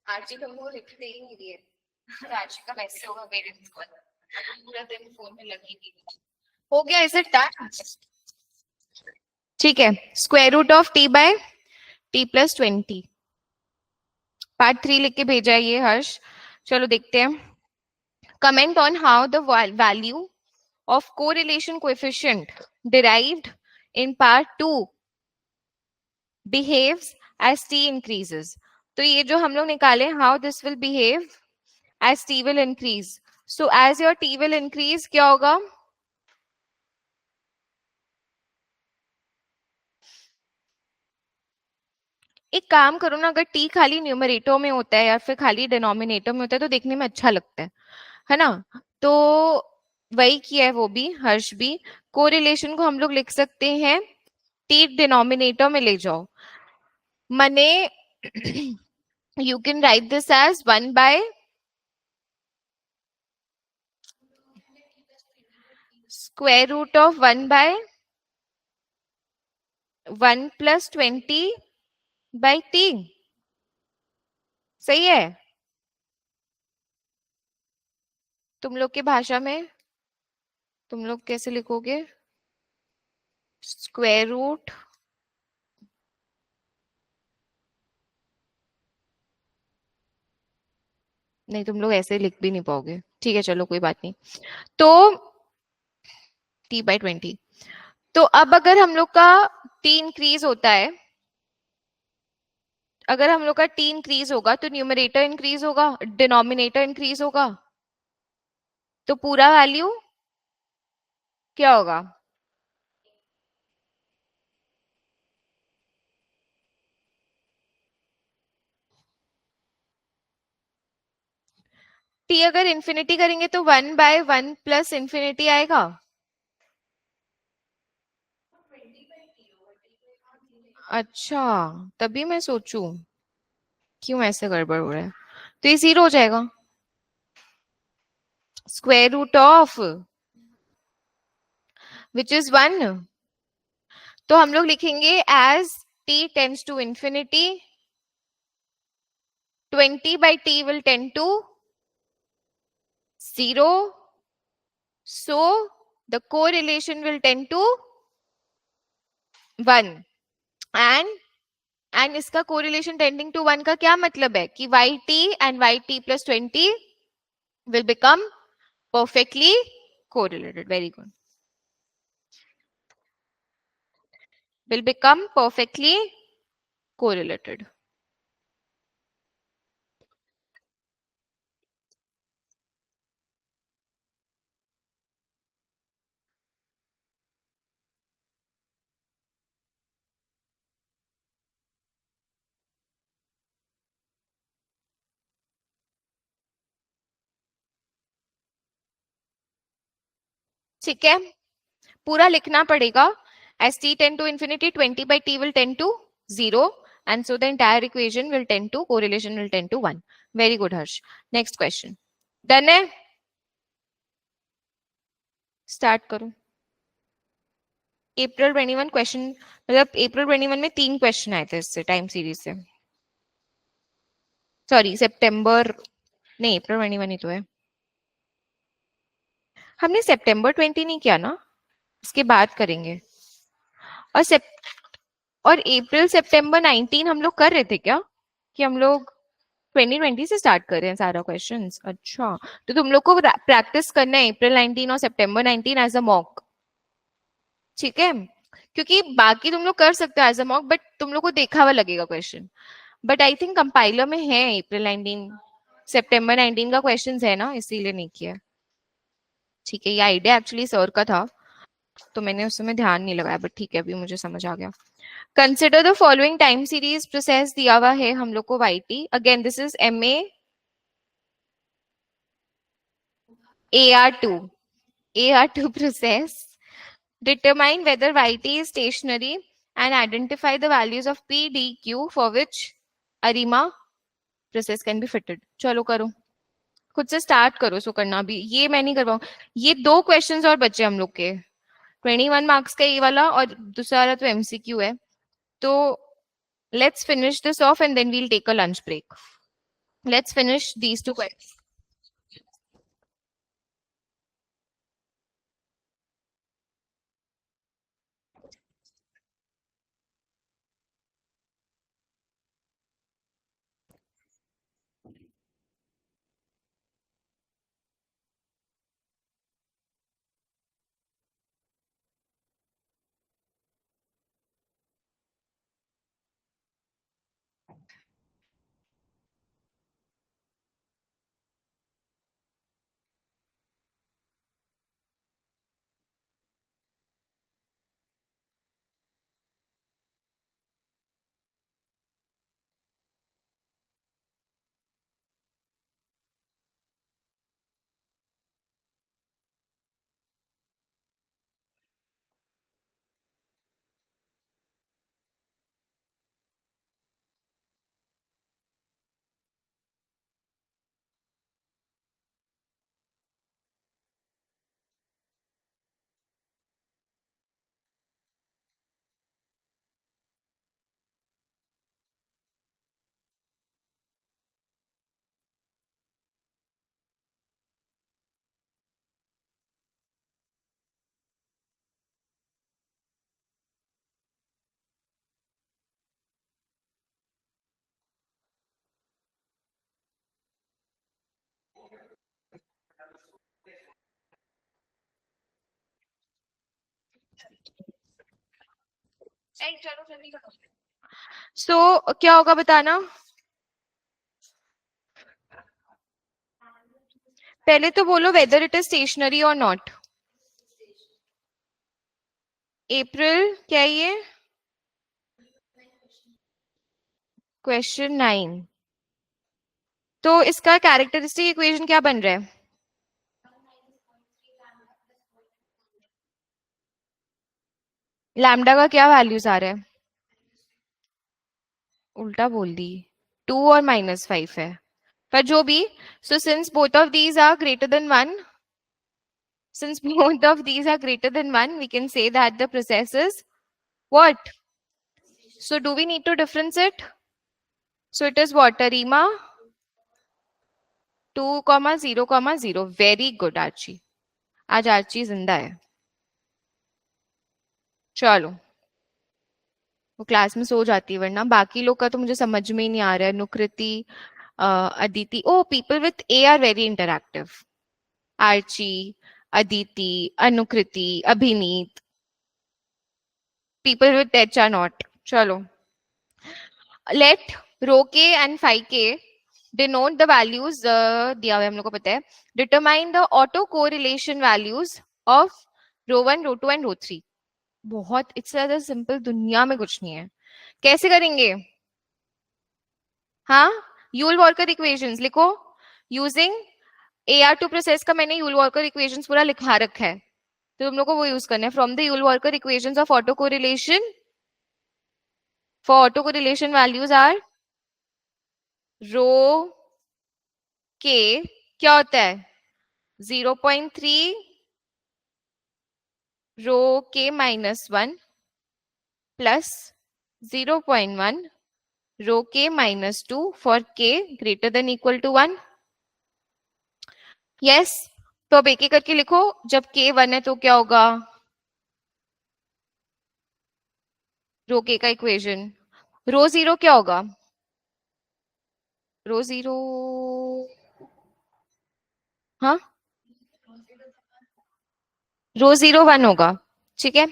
आरजी तुमको लिखते ही नहीं दिए, आरजी का मैसेज होगा पेरेंट्स को, पूरा दिन फोन में लगी थी। हो गया, इज इट डन? ठीक है, square root of T by T plus 20, part 3 लिख के भेजा है ये हर्ष। चलो देखते हैं। Comment on how the value of correlation coefficient derived in part 2 behaves as t increases. तो ये जो हम लोग निकाले, how this will behave as t will increase. So as your t will increase, क्या होगा? एक काम करो ना, अगर t खाली न्यूमरेटर में होता है या फिर खाली डिनोमिनेटर में होता है तो देखने में अच्छा लगता है ना? तो वही किया है वो भी, हर्ष भी। कोरिलेशन को हम लोग लिख सकते हैं टी डिनोमिनेटर में ले जाओ, मने you can write this as 1 by square root of 1 by 1 plus 20 by t। सही है? तुम लोग की भाषा में तुम लोग कैसे लिखोगे? स्क्वायर रूट नहीं, तुम लोग ऐसे लिख भी नहीं पाओगे। ठीक है, चलो कोई बात नहीं। तो t by 20, तो अब अगर हम लोग का t इंक्रीज होता है, अगर हम लोग का t इंक्रीज होगा तो न्यूमरेटर इंक्रीज होगा, डिनोमिनेटर इंक्रीज होगा, तो पूरा वैल्यू क्या होगा? t अगर इंफिनिटी करेंगे तो 1 by 1 प्लस इंफिनिटी आएगा। अच्छा, तभी मैं सोचूं क्यों ऐसे गड़बड़ हो रहा है। तो ये 0 हो जाएगा। Square root of which is 1, तो हम लोग लिखेंगे as t tends to infinity 20 by t will tend to 0, so the correlation will tend to 1, and इसका correlation tending to 1 का क्या मतलब है कि yt and yt plus 20 will become perfectly correlated. Very good. Will become perfectly correlated. ठीक है, पूरा लिखना पड़ेगा। as t tend to infinity 20 by t will tend to 0, and so the entire equation will tend to, correlation will tend to 1. Very good, Harsh. Next question. Done है? Start करो। अप्रैल 21 question, मतलब अप्रैल 21 में 3 question आए थे इससे, time series से। Sorry, सितंबर नहीं, अप्रैल 21 ही तो है। हमने सितंबर 20 नहीं किया ना, इसके बाद करेंगे। और अप्रैल सितंबर 19 हम लोग कर रहे थे क्या, कि हम लोग 2020 से स्टार्ट कर रहे हैं सारा क्वेश्चंस? अच्छा, तो तुम लोग को प्रैक्टिस करना है अप्रैल 19 और सितंबर 19 एज अ मॉक, ठीक है? क्योंकि बाकी तुम लोग कर सकते हो एज अ मॉक, बट तुम लोग को देखा हुआ लगेगा question. But I think compiler में है अप्रैल 19 सितंबर 19 का क्वेश्चन है ना, इसीलिए नहीं किया। ठीक है, ये आइडिया एक्चुअली सर का था, तो मैंने उस समय ध्यान नहीं लगाया, बट ठीक है, अभी मुझे समझ आ गया। Consider the following time series process दिया हुआ है हम लोग को YT। Again this is MA AR2 process. Determine whether YT is stationary and identify the values of P, D, Q for which ARIMA process can be fitted. चलो करो, खुद से स्टार्ट करो। सो करना भी, ये मैं नहीं कर पाऊँ। ये 2 क्वेश्चंस और बचे हम लोग के, 21 मार्क्स का ये वाला, और दूसरा वाला तो MCQ है। तो Let's finish this off and then we'll take a lunch break. Let's finish these two questions. So क्या होगा बताना? पहले तो बोलो whether it is stationary or not. April क्या है ये? Question 9. तो इसका कैरेक्टरिस्टिक इक्वेशन क्या बन रहा है? लैम्डा का क्या वैल्यूज आ रहा है? उल्टा बोल दी, 2 और -5 है, पर जो भी. So since both of these are greater than 1, since both of these are greater than 1, we can say that the process is what? So do we need to difference it? So it is what, Arima? 2,0,0. Very good, Archi. आज आर्ची जिंदा है. चलो, वो class में सो जाती है, वरना बाकी लोग का तो मुझे समझ में ही नहीं आ रहा है. Nukriti, Aditi. Oh, people with A R very interactive. Archi, Aditi, Anukriti, Abhineet. People with H are not. चलो. Let rho k and phi k denote the values दिया हुआ है हम लोग को पता है. Determine the auto correlation values of rho 1, rho 2 and rho 3. बहुत, इट्स ज्यादा सिंपल दुनिया में कुछ नहीं है. कैसे करेंगे? हाँ, यूल वॉल्कर इक्वेशंस लिखो. यूजिंग AR2 प्रोसेस का मैंने यूल वॉल्कर इक्वेशंस पूरा लिखा रखा है, तो तुम लोग को वो यूज करना है. From the Yule Walker equations of autocorrelation, for autocorrelation values are rho के क्या होता है? 0.3 रो के -1 प्लस 0.1 रो के -2 फॉर के greater than equal to 1. Yes, तो अब एक एक करके लिखो. जब के 1 है तो क्या होगा? रो के का इक्वेशन. रो 0 क्या होगा? रो 0, हाँ, रो 0 1 होगा. ठीक है,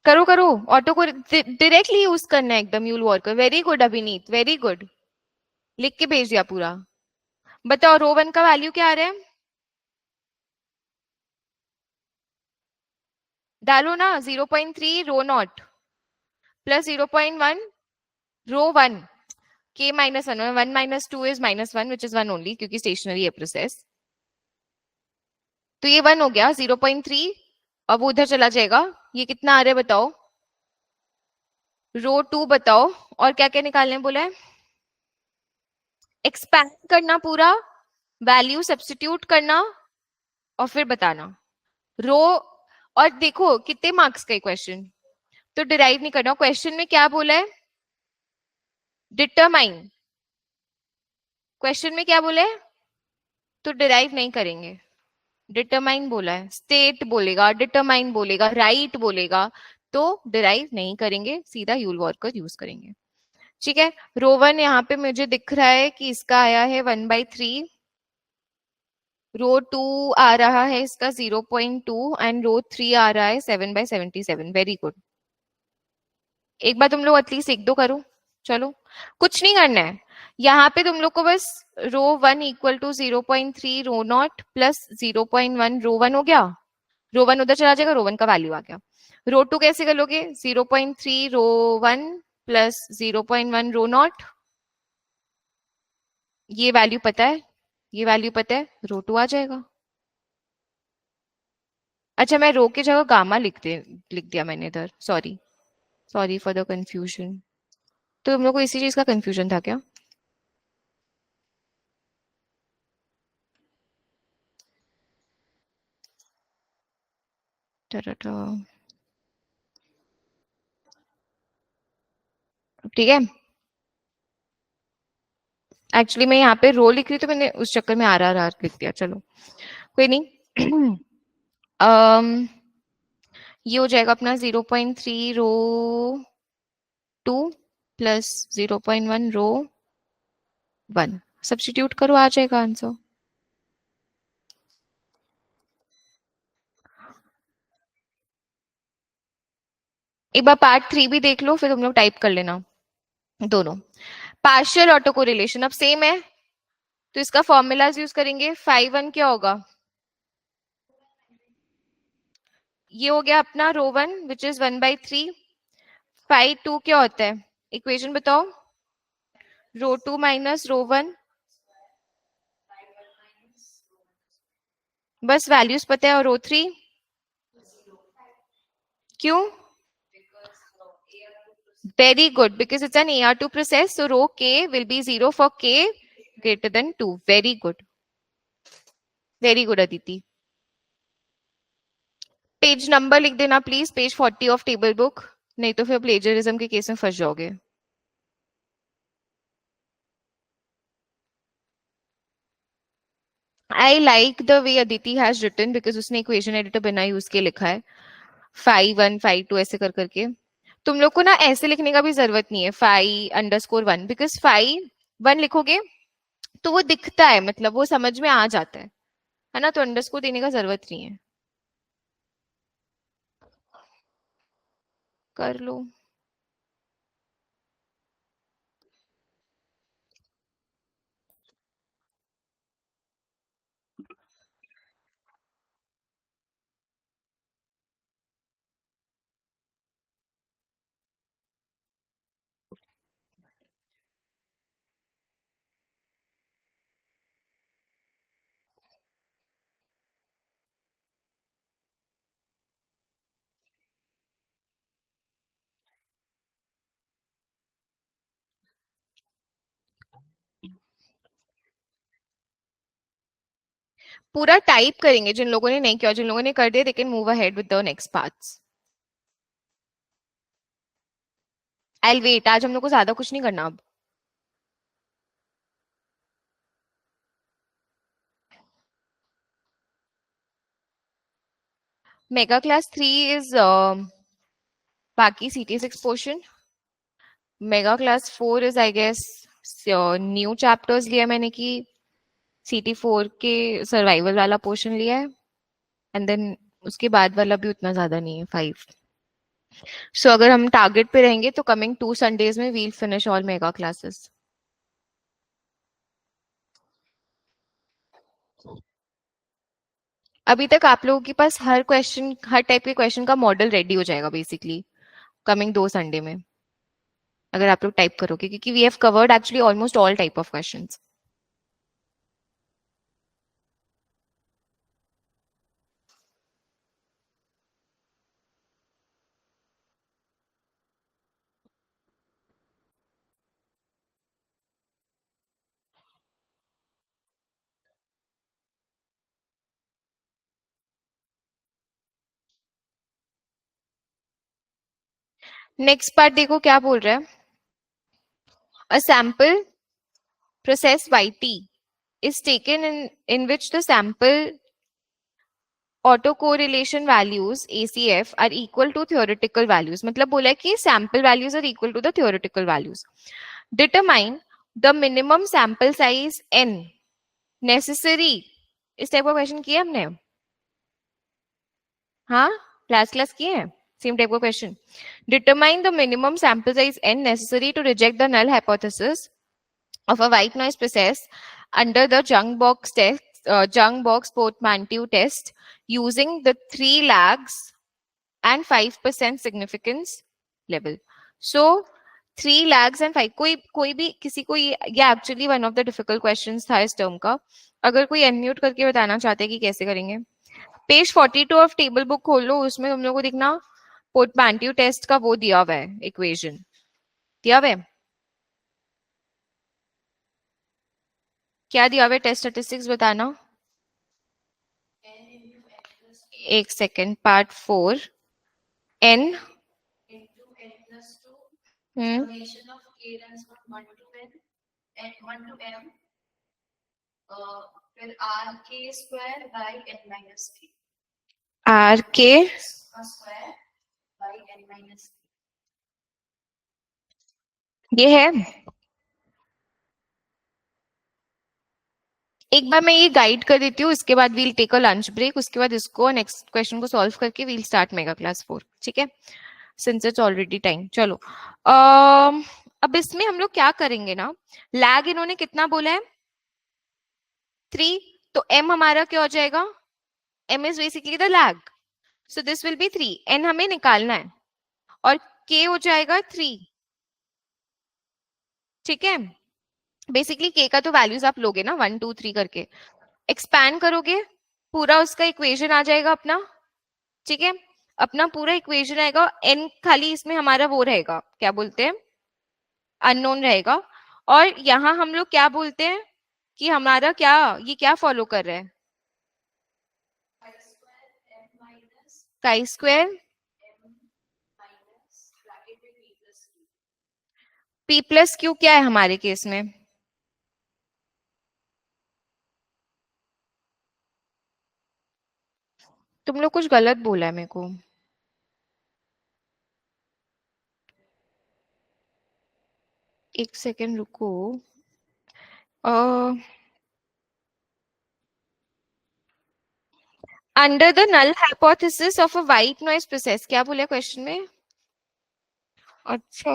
करो करो. ऑटो को डायरेक्टली यूज करना है एकदम यूल वॉल्कर. वेरी गुड अभिनीत, वेरी गुड. लिख के भेज दिया पूरा. बताओ रो 1 का वैल्यू क्या आ रहा है? डालो ना. 0.3 rho not plus 0.1 rho 1 k -1. 1 - 2 is -1 which is 1 only, क्योंकि स्टेशनरी है प्रोसेस. तो ये 1 हो गया. 0.3 अब उधर चला जाएगा. ये कितना आ रहा है बताओ? रो 2 बताओ. और क्या क्या निकालने बोला है? एक्सपैंड करना पूरा, वैल्यू सब्स्टिट्यूट करना और फिर बताना. रो और देखो कितने मार्क्स का क्वेश्चन, तो डिराइव नहीं करना। क्वेश्चन में क्या बोला है, डिटरमाइन, क्वेश्चन में क्या बोला है, तो डिराइव नहीं करेंगे। डिटरमाइन बोला है, स्टेट बोलेगा, डिटरमाइन बोलेगा, राइट बोलेगा, तो डिराइव नहीं करेंगे, सीधा यूल वर्कर यूज करेंगे। ठीक है। रो 1 यहाँ पे मुझे दिख रहा है कि इसका आया है 1/3, रो 2 आ रहा है इसका 0.2 एंड रो 3 आ रहा है 7/77। Very good. एक बार तुम लोग एटलीस्ट एक दो करो। चलो, कुछ नहीं करना है यहाँ पे, तुम लोग को बस rho 1 equal to 0.3 rho not plus 0.1 rho 1 हो गया, रो 1 उधर चला जाएगा, रो 1 का वैल्यू आ गया। रो 2 कैसे कर लोगे, 0.3 रो 1 प्लस 0.1 रो नॉट, ये वैल्यू पता है, ये वैल्यू पता है, रो 2 आ जाएगा। अच्छा, मैं रो की जगह गामा लिख दिया मैंने इधर, sorry, sorry for the confusion. तो तुम लोग को इसी चीज का कंफ्यूजन था क्या? टरटा। ठीक है। एक्चुअली मैं यहाँ पे रो लिख रही, तो मैंने उस चक्कर में RRR लिख दिया। चलो कोई नहीं। ये हो जाएगा अपना 0.3 रो 2 प्लस 0.1 रो 1। सब्स्टिट्यूट करो, आ जाएगा आंसर। एक बार पार्ट 3 भी देख लो, फिर तुम लोग टाइप कर लेना दोनों। पार्शियल ऑटो कोरिलेशन अब सेम है, तो इसका फॉर्मूलाज यूज करेंगे। 5 1 क्या होगा, ये हो गया अपना रो 1 विच इज 1/3। 5 2 क्या होता है, इक्वेशन बताओ, रो 2 माइनस रो 1। बस वैल्यूज पता है। और रो 3 क्यों, very good, because it's an AR2 process, so rho k will be 0 for k greater than 2। Very good, very good Aditi. Page number लिख देना please, page 40 of table book, नहीं तो फिर प्लेजरिज्म के केस में फंस जाओगे। I like the way Aditi has written, because उसने इक्वेशन एडिटर बिना यूज के लिखा है 5 1 5 2 ऐसे कर करके। तुम लोग को ना ऐसे लिखने का भी जरूरत नहीं है 5_1, बिकॉज 5 1 लिखोगे तो वो दिखता है, मतलब वो समझ में आ जाता है ना, तो अंडरस्कोर देने का जरूरत नहीं है। कर लो। पूरा टाइप करेंगे, जिन लोगों ने नहीं किया, जिन लोगों ने कर दिया they can move ahead with the next parts. I wait, आज हम लोग को ज्यादा कुछ नहीं करना अब। मेगा क्लास 3 इज बाकी CT6 portion. Mega class 4 is I guess new chapters लिया मैंने कि CT4 के सर्वाइवल वाला पोर्शन लिया है, एंड देन उसके बाद वाला भी उतना ज्यादा नहीं है 5। सो अगर हम टारगेट पे रहेंगे तो कमिंग 2 संडेज में we'll finish all mega classes. अभी तक आप लोगों के पास हर क्वेश्चन, हर टाइप के क्वेश्चन का मॉडल रेडी हो जाएगा बेसिकली कमिंग 2 संडे में, अगर आप लोग टाइप करोगे, क्योंकि we have covered actually almost all type of questions. Next part देखो क्या बोल रहा है. A sample process yt is taken in which the sample autocorrelation values ACF are equal to theoretical values. मतलब बोला है कि sample values are equal to the theoretical values. Determine the minimum sample size n necessary. इस type का question किया हमने. हाँ, class किए हैं सेम टाइप का question. Determine the minimum sample size n necessary to reject the null hypothesis of a white noise process under the junk box test, junk box portmanteau test using the 3 lags and 5% significance level. So 3 lags and 5 कोई भी किसी को ये actually one of the difficult questions था इस term का. अगर कोई अनम्यूट करके बताना चाहते हैं कि कैसे करेंगे. पेज 42 ऑफ टेबल बुक खोल लो, उसमें तुम लोग को दिखना पोर्टमैन्टेau टेस्ट का वो दिया हुआ है, इक्वेशन दिया हुआ है. क्या दिया हुआ है टेस्ट स्टैटिस्टिक्स बताना. एक second. Part 4 n r k ये है. एक बार मैं ये गाइड कर देती हूँ, इसके बाद we'll take a lunch break. उसके बाद इसको नेक्स्ट क्वेश्चन को सॉल्व करके वील स्टार्ट मेगा क्लास 4. ठीक है, सिंस इट्स ऑलरेडी टाइम. चलो अब इसमें हम लोग क्या करेंगे ना, लैग इन्होंने कितना बोला है 3, तो m हमारा क्या हो जाएगा, m is basically the lag, so this will B 3. n हमें निकालना है और k हो जाएगा 3. ठीक है, बेसिकली k का तो वैल्यूज आप लोगे ना 1 2 3 करके, एक्सपैंड करोगे पूरा उसका इक्वेशन आ जाएगा अपना. ठीक है, अपना पूरा इक्वेशन आएगा. n खाली इसमें हमारा वो रहेगा, क्या बोलते हैं, अननोन रहेगा. और यहाँ हम लोग क्या बोलते हैं कि हमारा क्या, ये क्या फॉलो कर रहा है, chi square p plus Q. क्या है हमारे केस में, तुम लोग कुछ गलत बोला है मेरे को. एक सेकेंड रुको. Under the null hypothesis of a white noise process, क्या बोला क्वेश्चन में. अच्छा,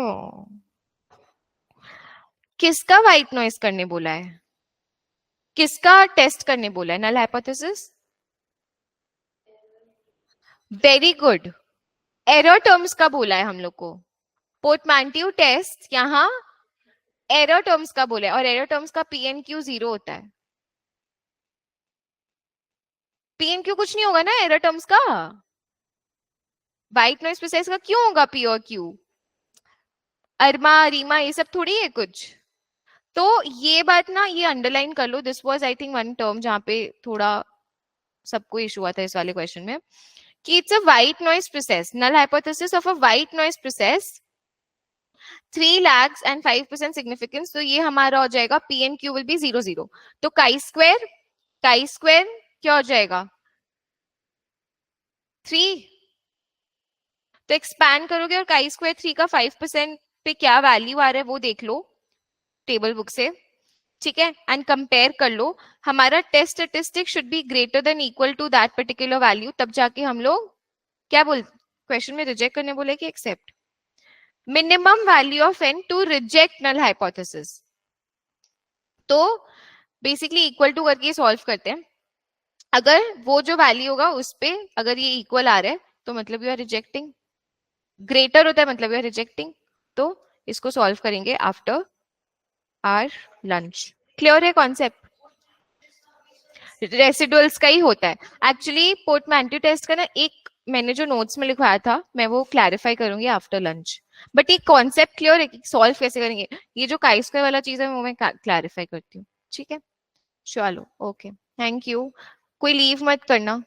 किसका व्हाइट नॉइज करने बोला है, किसका टेस्ट करने बोला है, null hypothesis. Very good. Error terms का बोला है हम लोग को. पोर्टमैन्टेau टेस्ट यहाँ एरर टर्म्स का बोला है, और एरर टर्म्स का पी एन क्यू 0 होता है. पी एन क्यू कुछ नहीं होगा ना एरर टर्म्स का. व्हाइट नॉइज प्रोसेस का क्यों होगा पी और क्यू, अरमा रीमा ये सब थोड़ी है कुछ. तो ये बात ना ये अंडरलाइन कर लो. This was I think one term जहां पे थोड़ा सबको इशू हुआ था इस वाले क्वेश्चन में, कि it's a white noise process. Null hypothesis of a white noise process 3 lags and 5% significance. तो ये हमारा हो जाएगा P and Q will be 0 0. तो काई स्क्वायर क्या हो जाएगा 3. तो एक्सपैंड करोगे और काई स्क्वायर 3 का 5% पे क्या वैल्यू आ रहा है वो देख लो टेबल बुक से. ठीक है, एंड कंपेयर कर लो. हमारा test statistic should be greater than equal to that particular value, तब जाके हम लोग क्या बोल, क्वेश्चन में रिजेक्ट करने बोले कि accept. Minimum value of n to reject null hypothesis. तो बेसिकली इक्वल टू करके सॉल्व करते हैं. अगर वो जो वैल्यू होगा उस पे अगर ये इक्वल आ रहा है तो मतलब यू आर रिजेक्टिंग, ग्रेटर होता है मतलब यू आर रिजेक्टिंग. तो इसको सॉल्व करेंगे आफ्टर आवर लंच. क्लियर है कॉन्सेप्ट. रेसिडुअल्स का ही होता है एक्चुअली. पोर्टमैन्टेau टेस्ट का ना एक मैंने जो नोट्स में लिखवाया था मैं वो क्लैरिफाई करूंगी आफ्टर लंच. बट ये कॉन्सेप्ट क्लियर है कि सॉल्व कैसे करेंगे. ये जो काई स्क्वायर वाला चीज है वो मैं क्लैरिफाई करती हूँ. ठीक है, चलो ओके, थैंक यू. कोई लीव मत करना.